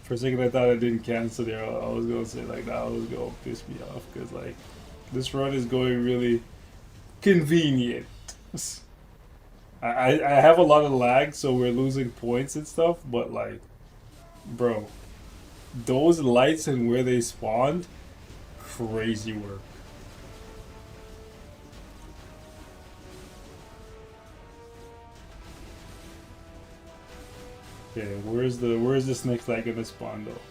For a second, I thought I didn't cancel there. I was gonna say like that was gonna piss me off because like this run is going really convenient. I have a lot of lag, so we're losing points and stuff. But like, bro, those lights and where they spawned, crazy work. Okay, where's this next light gonna spawn though?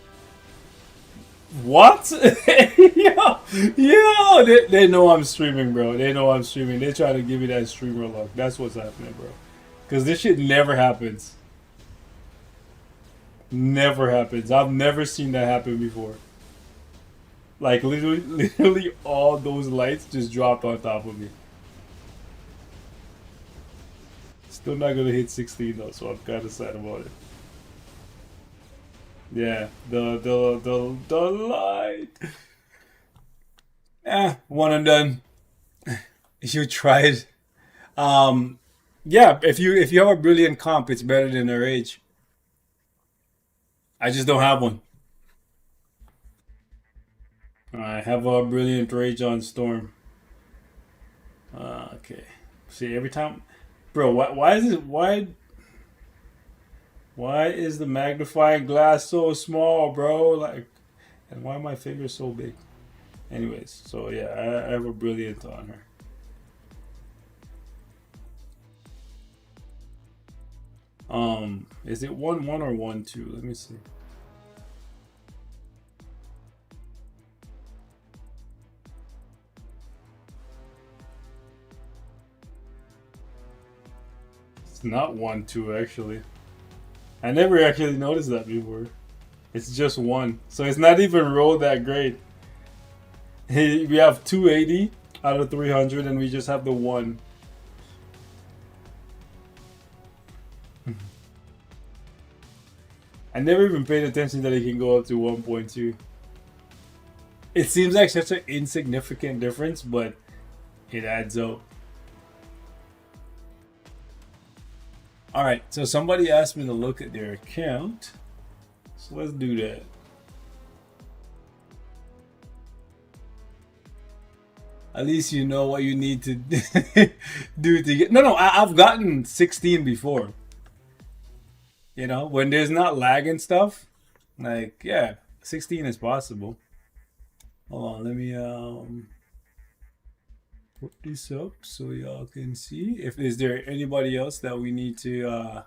What? Yo, they know I'm streaming, bro. They know I'm streaming. They try to give me that streamer luck. That's what's happening, bro. Because this shit never happens. Never happens. I've never seen that happen before. Like literally all those lights just dropped on top of me. Still not gonna hit 16 though, so I'm kind of sad about it. Yeah, the light. One and done. You tried. Yeah. If you have a brilliant comp, it's better than their age. I just don't have one. I have a brilliant rage on Storm. Okay. See, every time, bro. Why is it? Why is the magnifying glass so small, bro? Like, and why are my fingers so big? Anyways, so yeah, I have a brilliant on her. Is it 1-1 or 1-2? Let me see. It's not 1-2 actually. I never actually noticed that before. It's just one, so it's not even rolled that great. We have 280 out of 300, and we just have the one. I never even paid attention that it can go up to 1.2. It seems like such an insignificant difference, but it adds up. Alright, so somebody asked me to look at their account. So let's do that. At least you know what you need to do to get. No, I've gotten 16 before. You know, when there's not lag and stuff. Like, yeah, 16 is possible. Hold on, let me put this up so y'all can see. If is there anybody else that we need to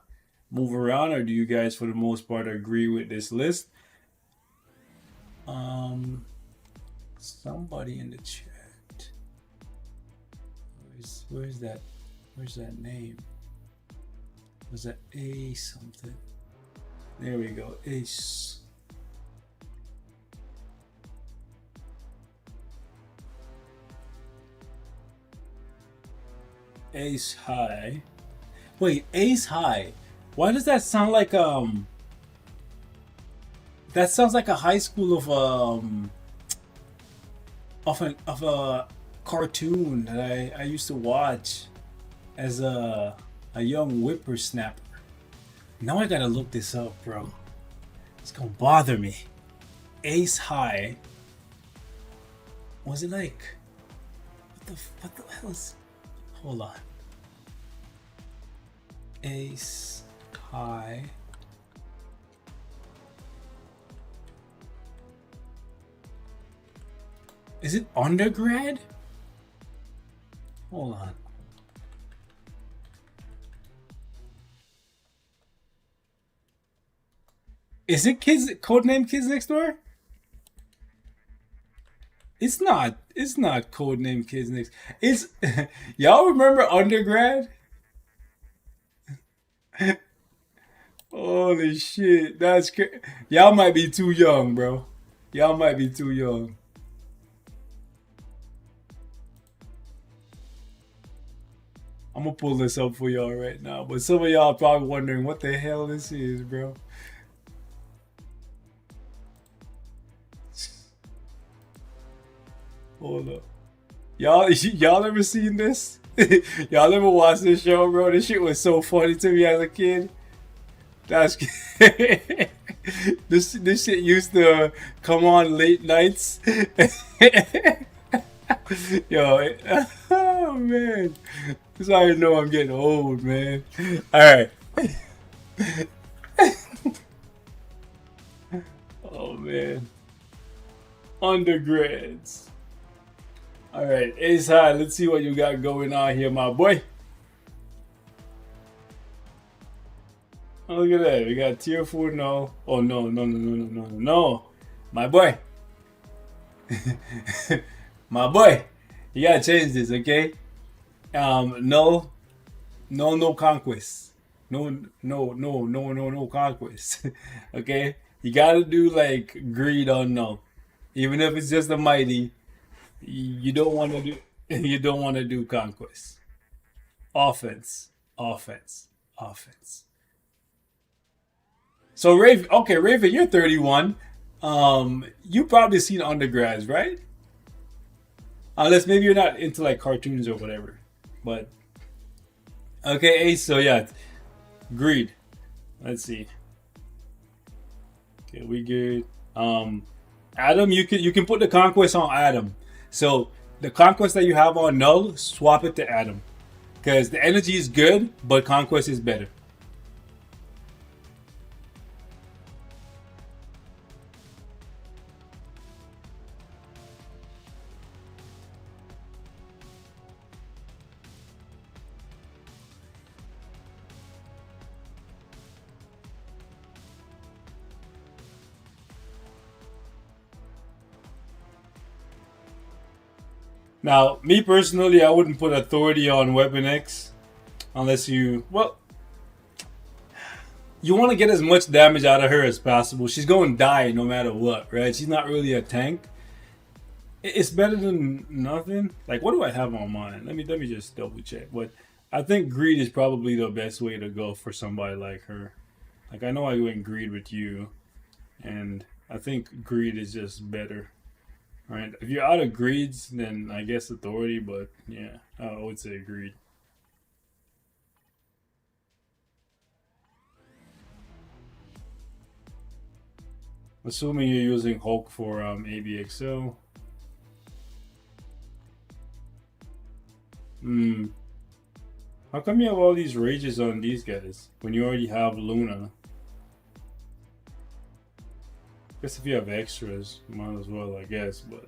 move around, or do you guys for the most part agree with this list? Somebody in the chat. Where's that name? Was that A something? There we go, Ace. Ace High. Wait, Ace High. Why does that sound like that sounds like a high school of a cartoon that I used to watch as a young whippersnapper. Now I gotta look this up, bro. It's gonna bother me. Ace High. Was it like what the hell is? Hold on. Ace High. Is it undergrad? Hold on. Is it codename Kids Next Door? It's not. It's not codename Kids Next. It's y'all remember undergrad? Holy shit, that's crazy. Y'all might be too young, bro. Y'all might be too young. I'm gonna pull this up for y'all right now, but some of y'all probably wondering what the hell this is, bro. Hold up. Y'all ever seen this? Y'all ever watched this show, bro? This shit was so funny to me as a kid. That's this shit used to come on late nights. Yo, Oh man, that's how I know I'm getting old, man. All right. Oh man, undergrads. All right, Ace High. Let's see what you got going on here, my boy. Oh, look at that. We got tier 4 no. Oh no, no, no, no, no, no, no, no. My boy. My boy. You gotta change this, okay? No, no, no conquest. No, no, no, no, no, no conquest. Okay? You gotta do like greed or no. Even if it's just the mighty, you don't wanna do you don't wanna do conquest. Offense. Offense. Offense. So Raven, okay, Raven, you're 31. You probably seen undergrads, right? Unless maybe you're not into like cartoons or whatever. But okay, Ace. So yeah, greed. Let's see. Okay, we good. Adam, you can put the conquest on Adam. So the conquest that you have on null, swap it to Adam, because the energy is good, but conquest is better. Now, me personally, I wouldn't put authority on Weapon X unless you want to get as much damage out of her as possible. She's going to die no matter what, right? She's not really a tank. It's better than nothing. Like, what do I have on mine? Let me just double check. But I think greed is probably the best way to go for somebody like her. Like, I know I went greed with you, and I think greed is just better. Right? If you're out of greeds, then I guess authority. But yeah, I would say greed. Assuming you're using Hulk for ABXL. Hmm. How come you have all these rages on these guys when you already have Luna? Guess if you have extras, you might as well, I guess. But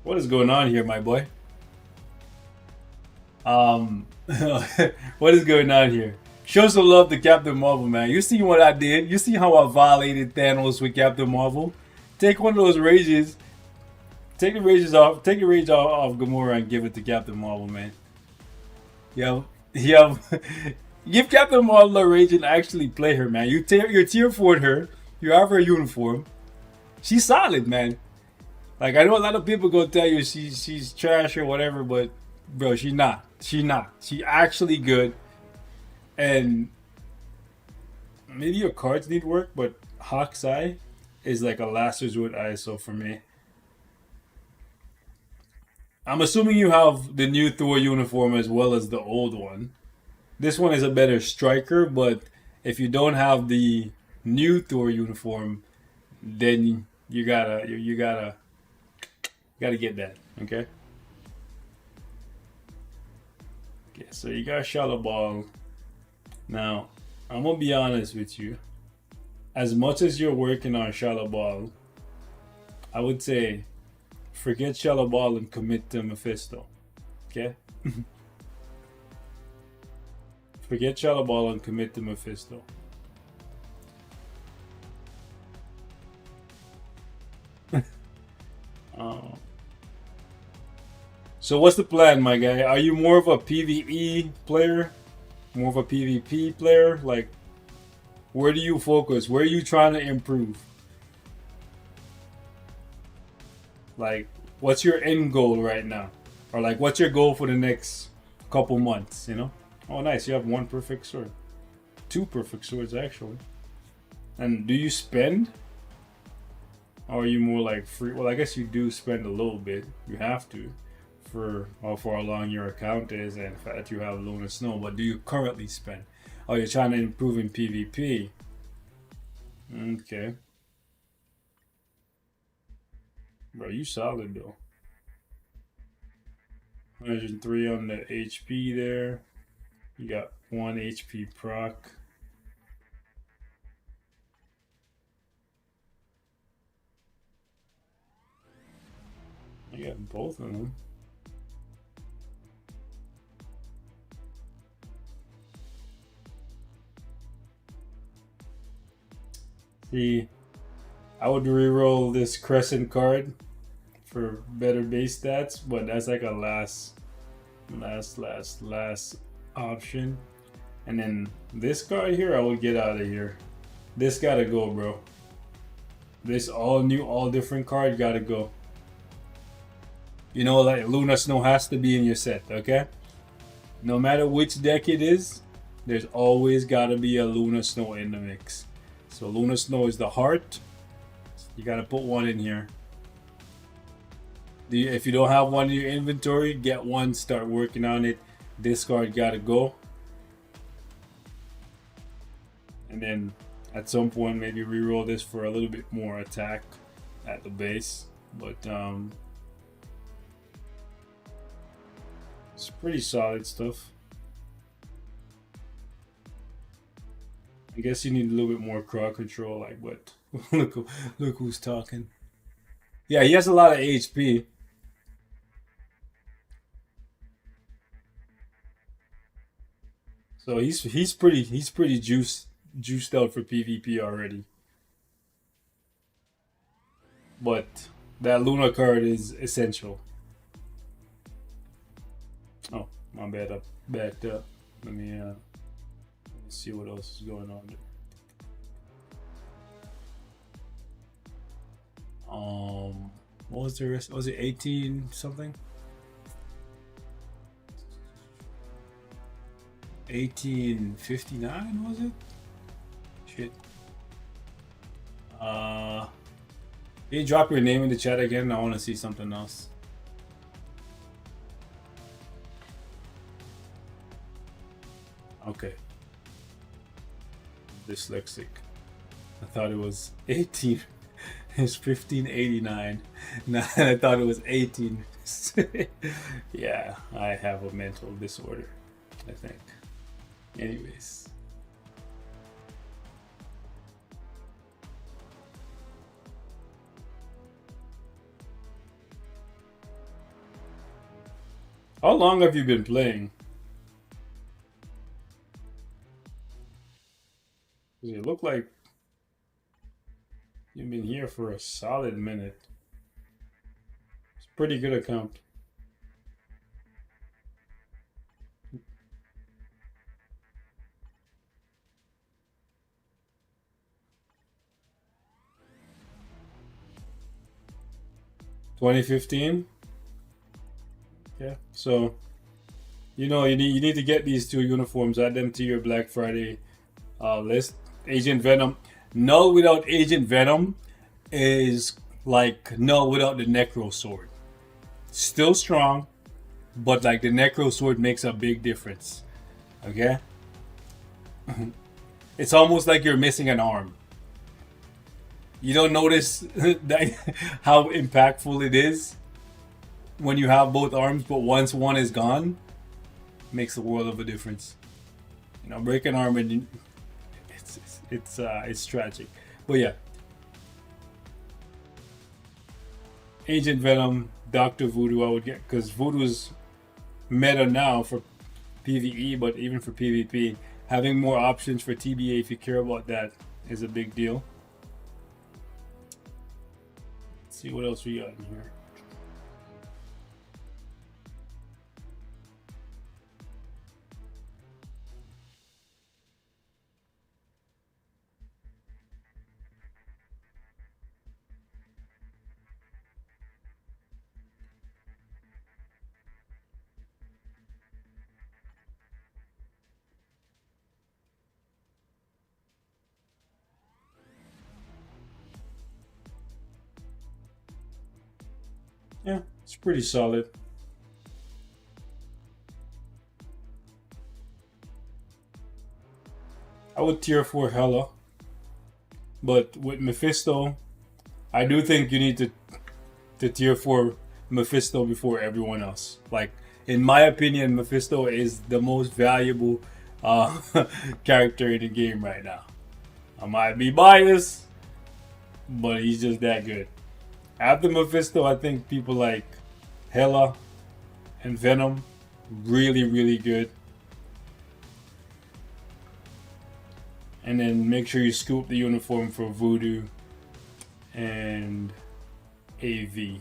what is going on here, my boy? What is going on here? Show some love to Captain Marvel, man. You see what I did? You see how I violated Thanos with Captain Marvel? Take one of those rages. Take the rages off. Take the rage off Gamora and give it to Captain Marvel, man. Yeah, yeah. Give Captain Marvel a rage and actually play her, man. You're tier 4 her. You have her uniform. She's solid, man. Like, I know a lot of people go tell you she's trash or whatever, but bro, she's not. She's not. She actually good. And maybe your cards need work, but Hawk's Eye is like a last resort ISO for me. I'm assuming you have the new Thor uniform as well as the old one. This one is a better striker, but if you don't have the new Thor uniform, then you gotta get that. Okay. Okay. So you got Shallow Ball. Now, I'm gonna be honest with you. As much as you're working on Shallow Ball, I would say forget Shallow Ball and commit to Mephisto. Okay? Forget Shallow Ball and commit to Mephisto. uh, so what's the plan, my guy? Are you more of a PvE player? More of a PvP player? Like, where do you focus? Where are you trying to improve? Like, what's your end goal right now? Or like, what's your goal for the next couple months, you know? Oh, nice. You have one perfect sword. Two perfect swords, actually. And do you spend? Or are you more like free? Well, I guess you do spend a little bit. You have to. For how far along your account is and the fact that you have Luna Snow. But do you currently spend? Oh, you're trying to improve in PvP. Okay. Bro, you solid though. 103 on the HP there. You got 1 HP proc. You got both of them. See, I would reroll this crescent card for better base stats, but that's like a last option. And then this card here, I would get out of here. This gotta go, bro. This all new, all different card gotta go. You know, like Luna Snow has to be in your set, okay? No matter which deck it is, there's always gotta be a Luna Snow in the mix. So Luna Snow is the heart. You gotta put one in here. If you don't have one in your inventory, get one, start working on it. This card gotta go. And then at some point maybe reroll this for a little bit more attack at the base. But it's pretty solid stuff. I guess you need a little bit more crowd control, like, but look who's talking. Yeah, he has a lot of HP. So he's pretty juiced out for PvP already. But that Luna card is essential. Oh, my bad, up backed up. Let me see what else is going on there. What was the rest? Was it 18 something? 1859 was it? Shit. Can you drop your name in the chat again? I want to see something else. Okay. Dyslexic. I thought it was 18. It's 1589. Nah, I thought it was 18. Yeah, I have a mental disorder, I think. Anyways. How long have you been playing? You look like you've been here for a solid minute. It's a pretty good account. $2015. Yeah. So, you know, you need to get these two uniforms. Add them to your Black Friday list. Agent Venom. Null without Agent Venom is like null without the Necro Sword. Still strong, but like the Necro Sword makes a big difference. Okay? It's almost like you're missing an arm. You don't notice that how impactful it is when you have both arms, but once one is gone, makes a world of a difference. You know, break an arm and it's tragic. But yeah, Agent Venom, Doctor Voodoo, I would get, because Voodoo's meta now for PvE, but even for PvP, having more options for TBA if you care about that is a big deal. Let's see what else we got in here. Yeah, it's pretty solid. I would tier 4 Hela, but with Mephisto, I do think you need to to tier 4 Mephisto before everyone else. Like, in my opinion, Mephisto is the most valuable uh, character in the game right now. I might be biased, but he's just that good. After Mephisto, I think people like Hela and Venom, really, really good. And then make sure you scoop the uniform for Voodoo and AV. You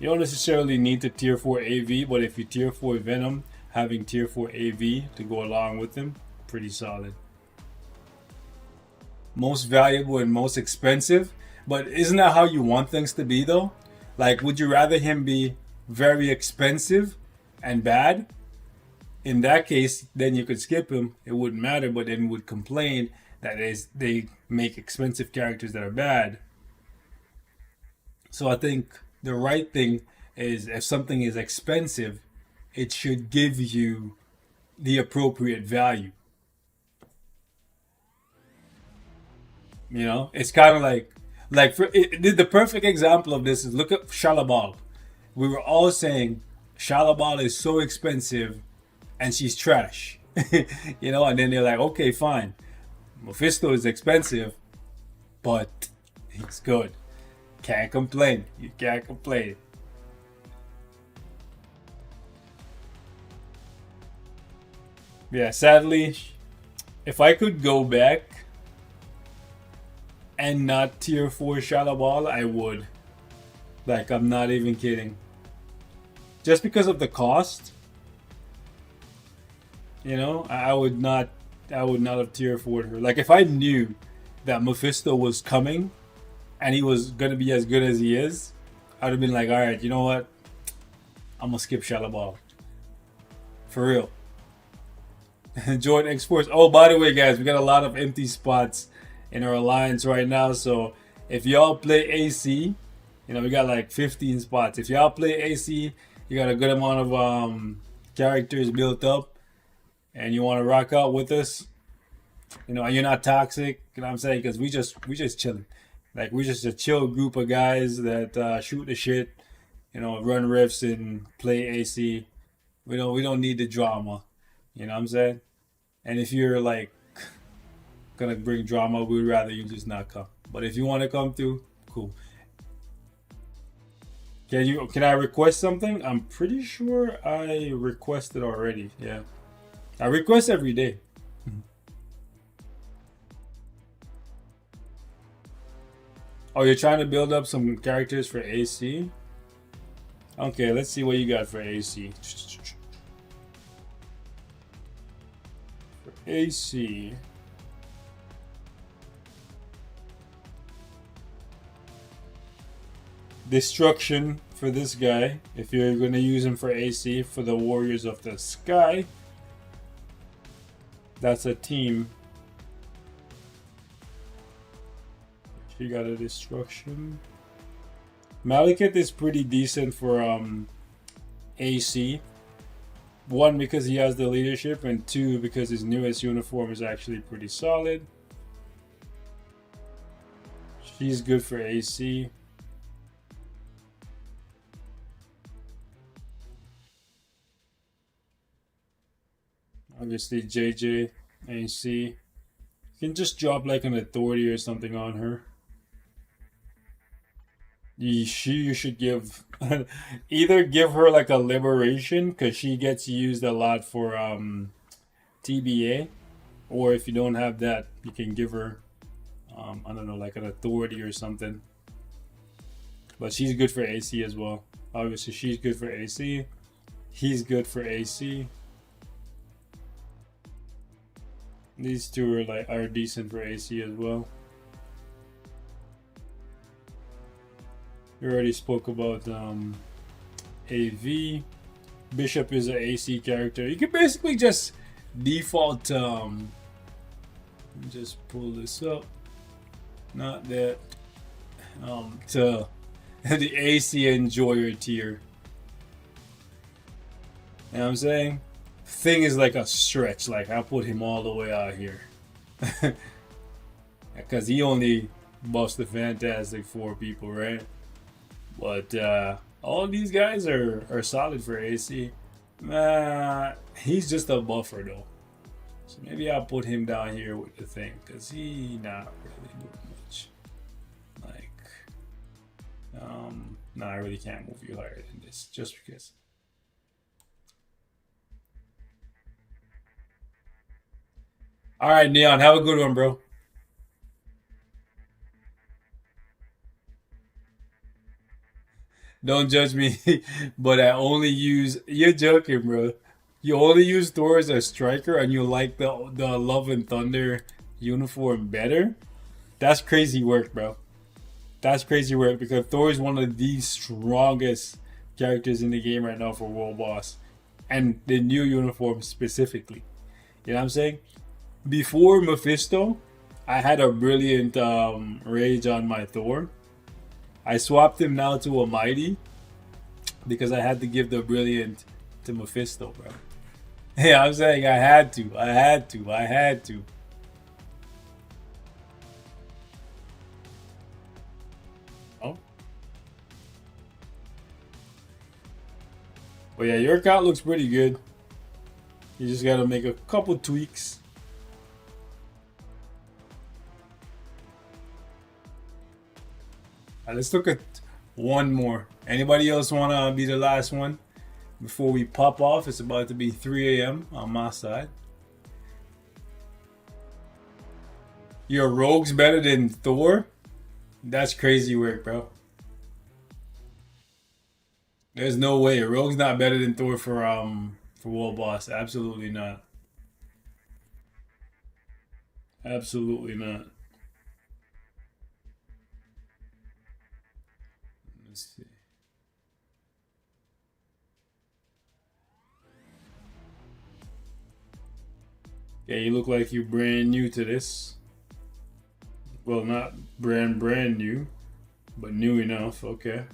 don't necessarily need to tier 4 AV, but if you tier 4 Venom, having tier 4 AV to go along with him, pretty solid. Most valuable and most expensive, but isn't that how you want things to be though? Like, would you rather him be very expensive and bad? In that case, then you could skip him. It wouldn't matter, but then would complain that they make expensive characters that are bad. So I think the right thing is, if something is expensive, it should give you the appropriate value. You know, it's kind of like the perfect example of this is, look at Shalabal. We were all saying Shalabal is so expensive and she's trash. You know, and then they're like, okay, fine. Mephisto is expensive, but he's good. Can't complain. You can't complain. Yeah, sadly, if I could go back and not tier 4 Shalabal, I would. Like, I'm not even kidding. Just because of the cost, you know, I would not have tier 4'd her. Like, if I knew that Mephisto was coming and he was gonna be as good as he is, I'd have been like, alright, you know what? I'm gonna skip Shalabal. For real. Join X Force. Oh, by the way, guys, we got a lot of empty spots in our alliance right now. So if y'all play AC, you know, we got like 15 spots. If y'all play AC, you got a good amount of characters built up, and you want to rock out with us, you know, and you're not toxic. You know what I'm saying? Because we just chilling. Like, we're just a chill group of guys that shoot the shit, you know, run riffs and play AC. We don't need the drama. You know what I'm saying? And if you're like gonna bring drama, we'd rather you just not come. But if you want to come through, cool. Can I request something? I'm pretty sure I requested already. Yeah, I request every day. Oh, you're trying to build up some characters for AC? Okay, let's see what you got for AC. For AC. Destruction for this guy. If you're going to use him for AC for the Warriors of the Sky, that's a team. She got a destruction. Malekith is pretty decent for AC. One, because he has the leadership, and two, because his newest uniform is actually pretty solid. She's good for AC. Obviously JJ, AC. You can just drop like an authority or something on her. You should give either give her like a liberation, because she gets used a lot for TBA, or if you don't have that, you can give her I don't know, like an authority or something. But she's good for AC as well. Obviously she's good for AC. He's good for AC. These two are decent for AC as well. We already spoke about AV. Bishop is an AC character. You can basically just default. Just pull this up. Not that. To the AC enjoyer tier. You know what I'm saying? Thing is like a stretch. Like, I put him all the way out here. Because he only buffs the Fantastic Four people, right? But all these guys are solid for AC. He's just a buffer though. So maybe I'll put him down here with the thing, because he not really doing much. Like, no, I really can't move you higher than this, just because. All right, Neon, have a good one, bro. Don't judge me, but I only use. You're joking, bro. You only use Thor as a striker, and you like the Love and Thunder uniform better. That's crazy work, bro. That's crazy work because Thor is one of the strongest characters in the game right now for World Boss, and the new uniform specifically. You know what I'm saying? Before Mephisto, I had a brilliant rage on my Thor. I swapped him now to a mighty because I had to give the brilliant to Mephisto, bro. Yeah, I'm saying I had to. I had to. I had to. Oh. But yeah, your account looks pretty good. You just gotta make a couple tweaks. Let's look at one more. Anybody else wanna be the last one before we pop off? It's about to be 3 a.m. on my side. Your rogue's better than Thor? That's crazy work, bro. There's no way. Rogue's not better than Thor for World Boss. Absolutely not. Absolutely not. Let's see. Yeah, you look like you brand new to this. Well, not brand new, but new enough. Okay.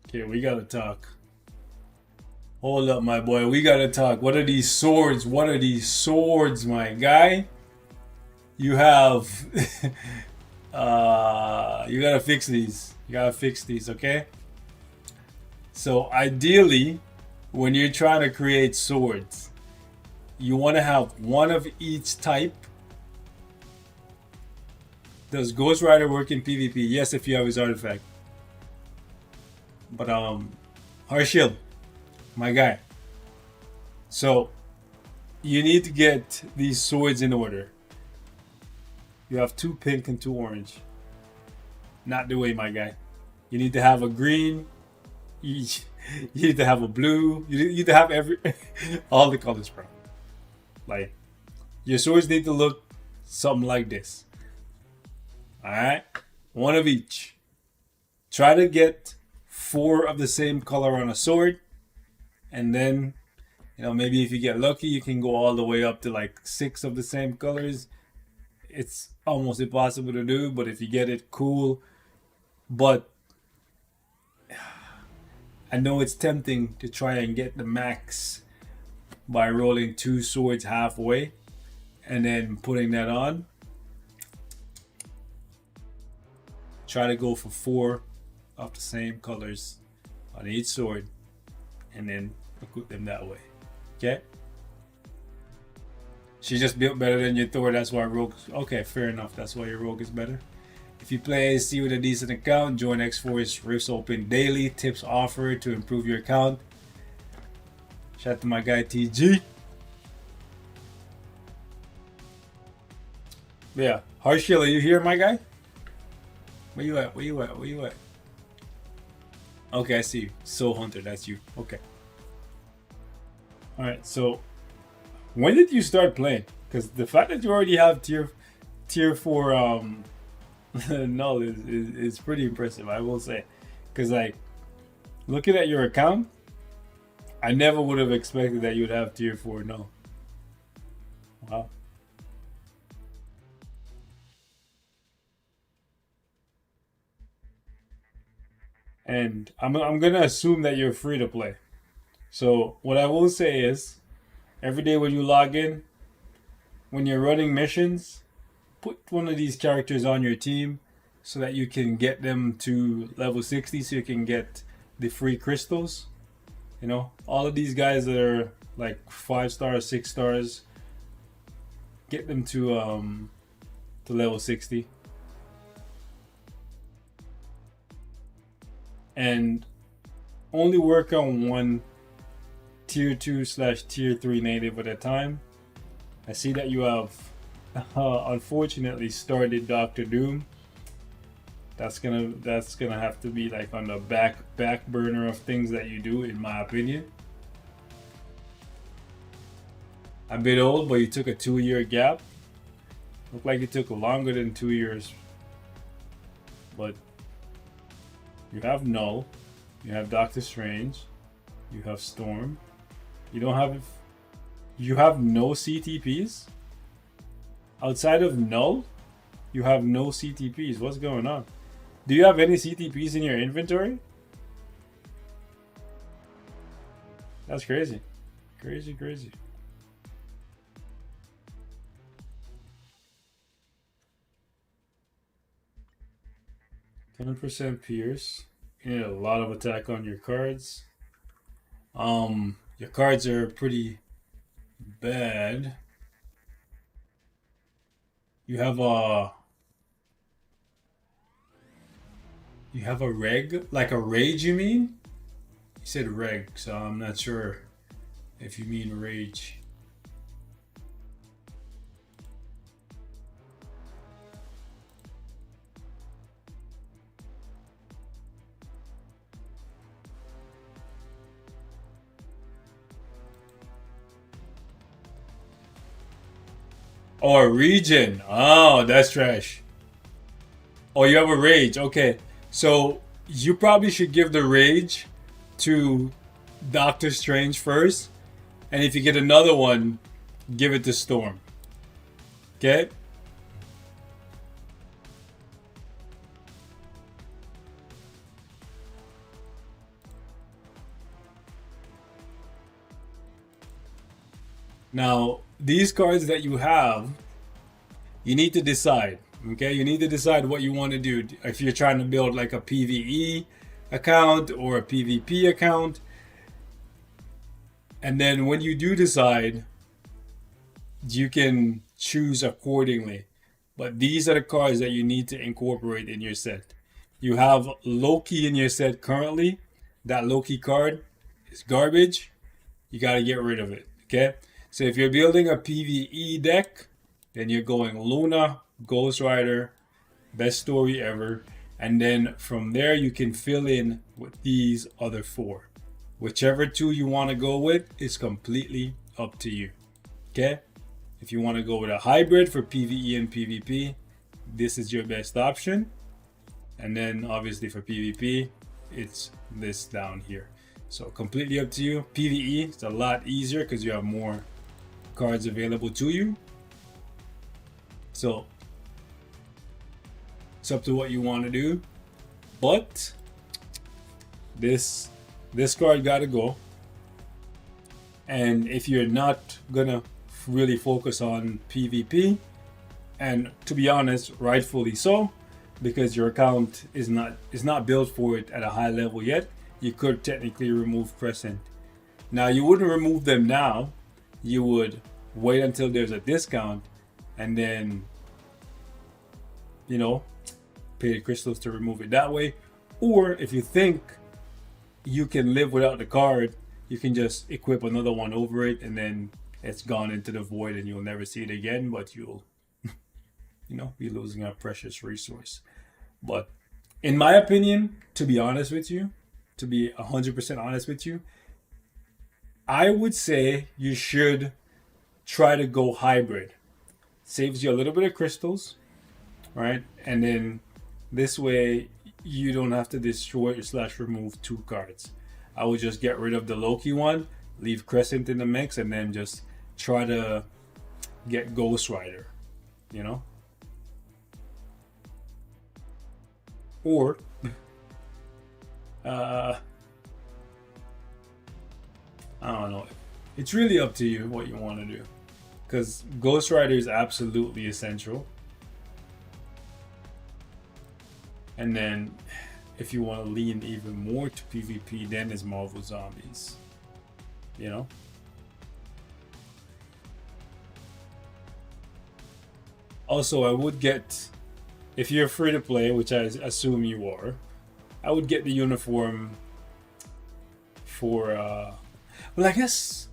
Okay, we gotta talk. Hold up, my boy. We gotta talk. What are these swords? What are these swords, my guy? You have. You gotta fix these. You gotta fix these, okay? So, ideally, when you're trying to create swords, you want to have one of each type. Does Ghost Rider work in PvP? Yes, if you have his artifact. But Harshield, my guy. So you need to get these swords in order. You have two pink and two orange. Not the way, my guy. You need to have a green. You, you need to have a blue. You need to have every all the colors, bro. Like your swords need to look something like this. All right, one of each. Try to get 4 of the same color on a sword, and then maybe if you get lucky, you can go all the way up to like 6 of the same colors. It's almost impossible to do, but if you get it, cool. But I know it's tempting to try and get the max by rolling 2 swords halfway and then putting that on. Try to go for 4 of the same colors on each sword and then equip them that way. Okay? She just built better than your Thor, that's why Rogue. Okay, fair enough. That's why your Rogue is better. If you play AC with a decent account, join X-Force Rifts Open daily. Tips offered to improve your account. Shout out to my guy TG. Yeah, Harshiel, are you here, my guy? Where you at? Where you at? Where you at? Okay, I see you. Soul Hunter, that's you. Okay. Alright, so when did you start playing? Because the fact that you already have tier 4 null is pretty impressive, I will say. Because like looking at your account, I never would have expected that you'd have tier 4 null. Wow. And I'm gonna assume that you're free to play. So what I will say is, every day when you log in, when you're running missions, put one of these characters on your team so that you can get them to level 60 so you can get the free crystals. You know, all of these guys that are like 5 stars, 6 stars, get them to level 60. And only work on one tier 2/tier 3 native at a time. I see that you have unfortunately started Doctor Doom. That's gonna have to be like on the back burner of things that you do, in my opinion. A bit old, but you took a 2-year gap. Looked like it took longer than 2 years. But you have Null, you have Doctor Strange, you have Storm. You have no CTPs? Outside of Null, you have no CTPs. What's going on? Do you have any CTPs in your inventory? That's crazy. Crazy, crazy. %, Pierce. You need a lot of attack on your cards. Your cards are pretty bad. You have a reg, like a rage, you mean? You said reg, so I'm not sure if you mean rage. Oh, a region. Oh, that's trash. Oh, you have a rage. Okay. So you probably should give the rage to Doctor Strange first. And if you get another one, give it to Storm. Okay? Now, these cards that you have, you need to decide. Okay, you need to decide what you want to do. If you're trying to build like a PvE account or a PvP account. And then when you do decide, you can choose accordingly. But these are the cards that you need to incorporate in your set. You have Loki in your set currently. That Loki card is garbage. You got to get rid of it. Okay? So if you're building a PvE deck, then you're going Luna, Ghost Rider, best story ever. And then from there, you can fill in with these other 4. Whichever 2 you want to go with is completely up to you. Okay? If you want to go with a hybrid for PvE and PvP, this is your best option. And then obviously for PvP, it's this down here. So completely up to you. PvE is a lot easier because you have more cards available to you. So it's up to what you want to do. But this card gotta go. And if you're not gonna really focus on PvP, and to be honest, rightfully so, because your account is not built for it at a high level yet, you could technically remove Crescent. Now you wouldn't remove them now. You would wait until there's a discount and then, you know, pay the crystals to remove it that way. Or if you think you can live without the card, you can just equip another one over it and then it's gone into the void and you'll never see it again, but you'll be losing a precious resource. But in my opinion, to be honest with you, to be 100% honest with you, I would say you should try to go hybrid. Saves you a little bit of crystals, right? And then this way you don't have to destroy / remove 2 cards. I would just get rid of the Loki one, leave Crescent in the mix, and then just try to get Ghost Rider, you know? Or I don't know. It's really up to you what you want to do. Because Ghost Rider is absolutely essential. And then if you want to lean even more to PvP, then is Marvel Zombies. You know? Also, I would get, if you're free to play, which I assume you are, I would get the uniform for, well, I guess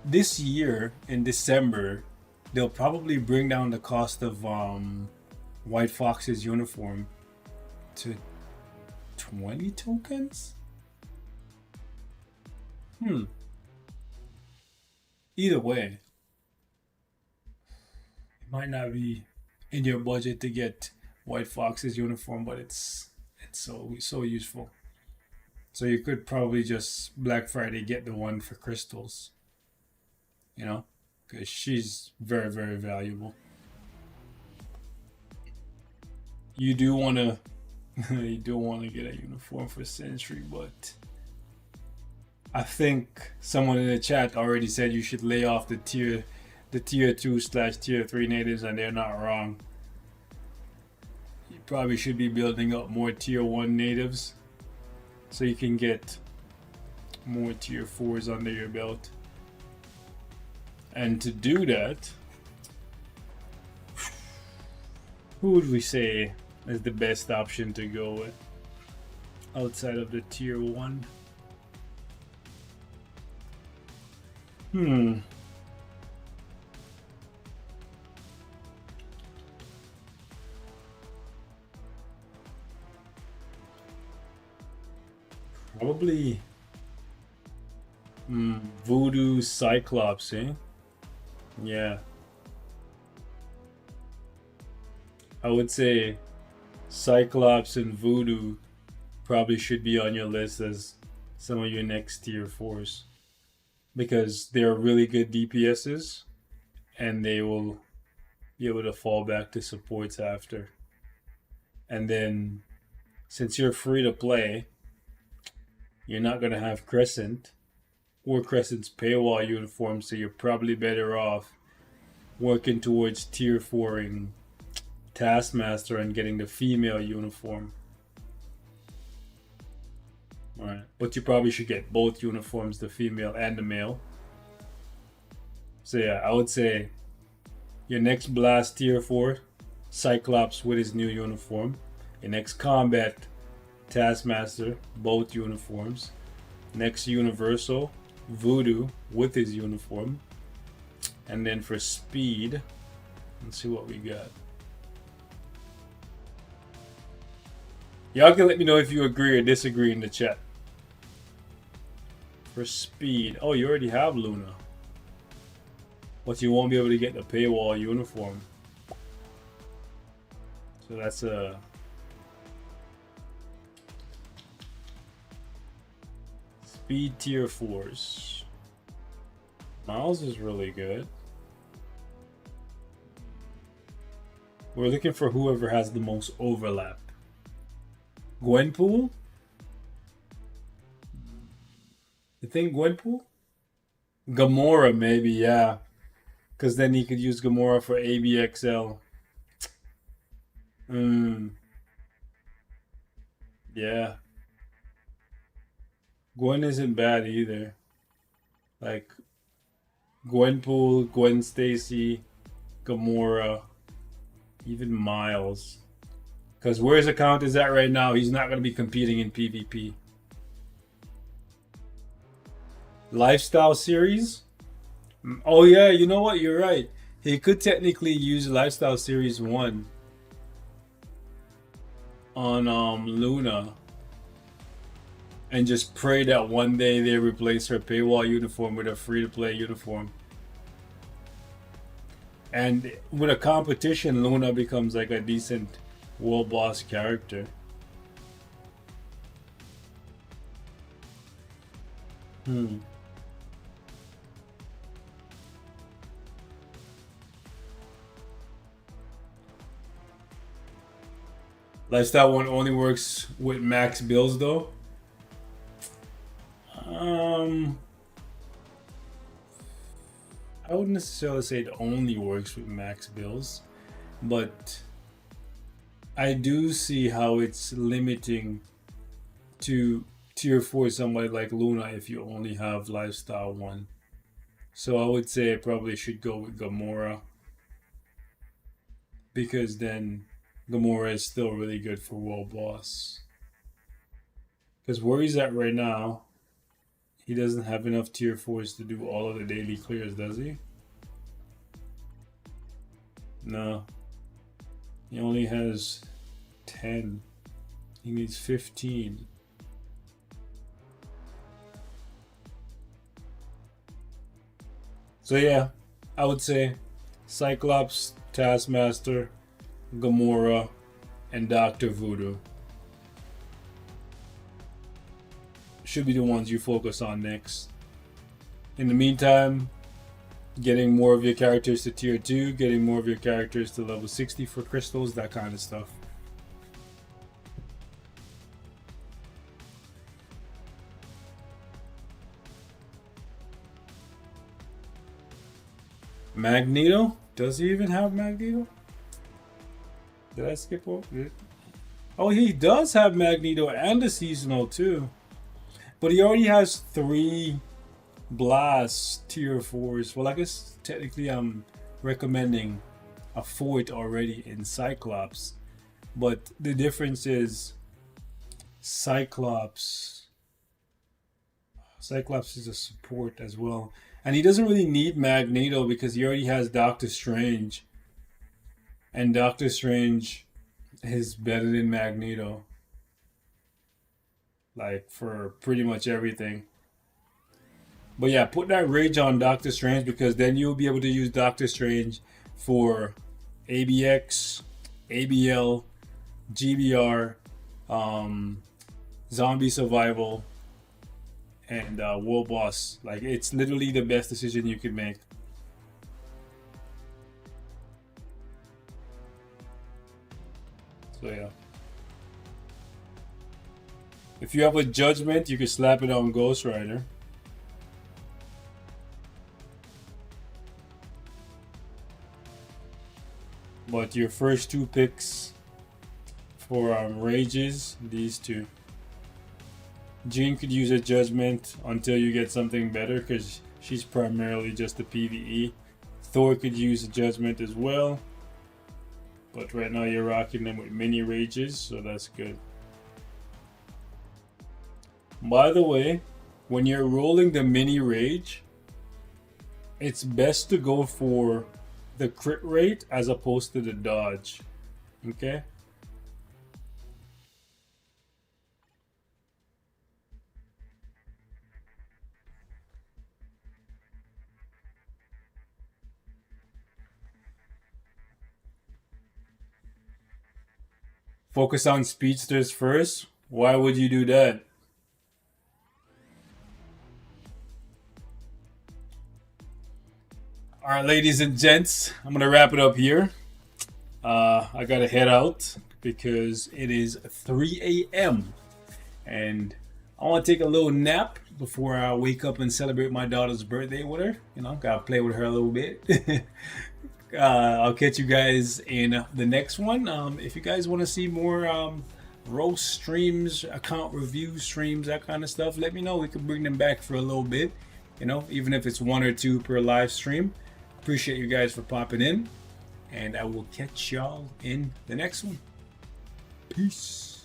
this year in December, they'll probably bring down the cost of White Fox's uniform to 20 tokens? Either way, it might not be in your budget to get White Fox's uniform, but it's so useful. So you could probably just Black Friday get the one for crystals, you know, because she's very valuable. You do want to you do want to get a uniform for Sentry, but I think someone in the chat already said you should lay off the tier 2/tier 3 natives, and they're not wrong. You probably should be building up more tier 1 natives so you can get more tier 4s under your belt. And to do that, who would we say is the best option to go with outside of the tier 1? Probably Voodoo Cyclops, eh? Yeah. I would say Cyclops and Voodoo probably should be on your list as some of your next tier 4s. Because they're really good DPSs and they will be able to fall back to supports after. And then since you're free to play, you're not going to have Crescent or Crescent's paywall uniform, so you're probably better off working towards tier 4ing Taskmaster and getting the female uniform. Alright, but you probably should get both uniforms, the female and the male. So yeah, I would say your next Blast tier 4, Cyclops with his new uniform. Your next Combat, Taskmaster, both uniforms. Next Universal, Voodoo with his uniform. And then for speed, let's see what we got. Y'all can let me know if you agree or disagree in the chat. For speed, oh, you already have Luna, but you won't be able to get the paywall uniform. So that's a speed tier 4s. Miles is really good. We're looking for whoever has the most overlap. Gwenpool? You think Gwenpool? Gamora, maybe, yeah. Because then he could use Gamora for ABXL. Yeah. Gwen isn't bad either. Like, Gwenpool, Gwen Stacy, Gamora, even Miles. Because where his account is at right now, he's not going to be competing in PvP. Lifestyle series? Oh yeah, you know what? You're right. He could technically use Lifestyle Series 1 on Luna and just pray that one day they replace her paywall uniform with a free-to-play uniform. And with a competition, Luna becomes like a decent world boss character. Lifestyle 1 only works with max bills though. I wouldn't necessarily say it only works with max bills, but I do see how it's limiting to tier 4 somebody like Luna if you only have lifestyle 1. So I would say I probably should go with Gamora, because then Gamora is still really good for World Boss. Because where he's at right now, he doesn't have enough tier 4s to do all of the daily clears, does he? No. He only has 10. He needs 15. So yeah, I would say Cyclops, Taskmaster, Gamora, and Dr. Voodoo should be the ones you focus on next. In the meantime, getting more of your characters to tier 2, getting more of your characters to level 60 for crystals, that kind of stuff. Magneto? Does he even have Magneto? Did I skip over it? Oh, he does have Magneto and a seasonal too. But he already has 3 Blast tier 4s. Well, I guess technically I'm recommending a 4th already in Cyclops. But the difference is Cyclops is a support as well. And he doesn't really need Magneto because he already has Doctor Strange. And Doctor Strange is better than Magneto. Like, for pretty much everything. But yeah, put that rage on Doctor Strange, because then you'll be able to use Doctor Strange for ABX, ABL, GBR, Zombie Survival, and World Boss. Like, it's literally the best decision you can make. So yeah. If you have a Judgment, you can slap it on Ghost Rider. But your first 2 picks for Rages, these 2. Jean could use a Judgment until you get something better, because she's primarily just a PvE. Thor could use a Judgment as well. But right now you're rocking them with mini Rages, so that's good. By the way, when you're rolling the mini Rage, it's best to go for the crit rate as opposed to the dodge. Okay? Focus on speedsters first. Why would you do that? All right, ladies and gents, I'm gonna wrap it up here. I gotta head out because it is 3 a.m. and I want to take a little nap before I wake up and celebrate my daughter's birthday with her. You know, gotta play with her a little bit. I'll catch you guys in the next one. If you guys want to see more roast streams, account review streams, that kind of stuff, let me know. We can bring them back for a little bit. You know, even if it's 1 or 2 per live stream. Appreciate you guys for popping in, and I will catch y'all in the next one. Peace.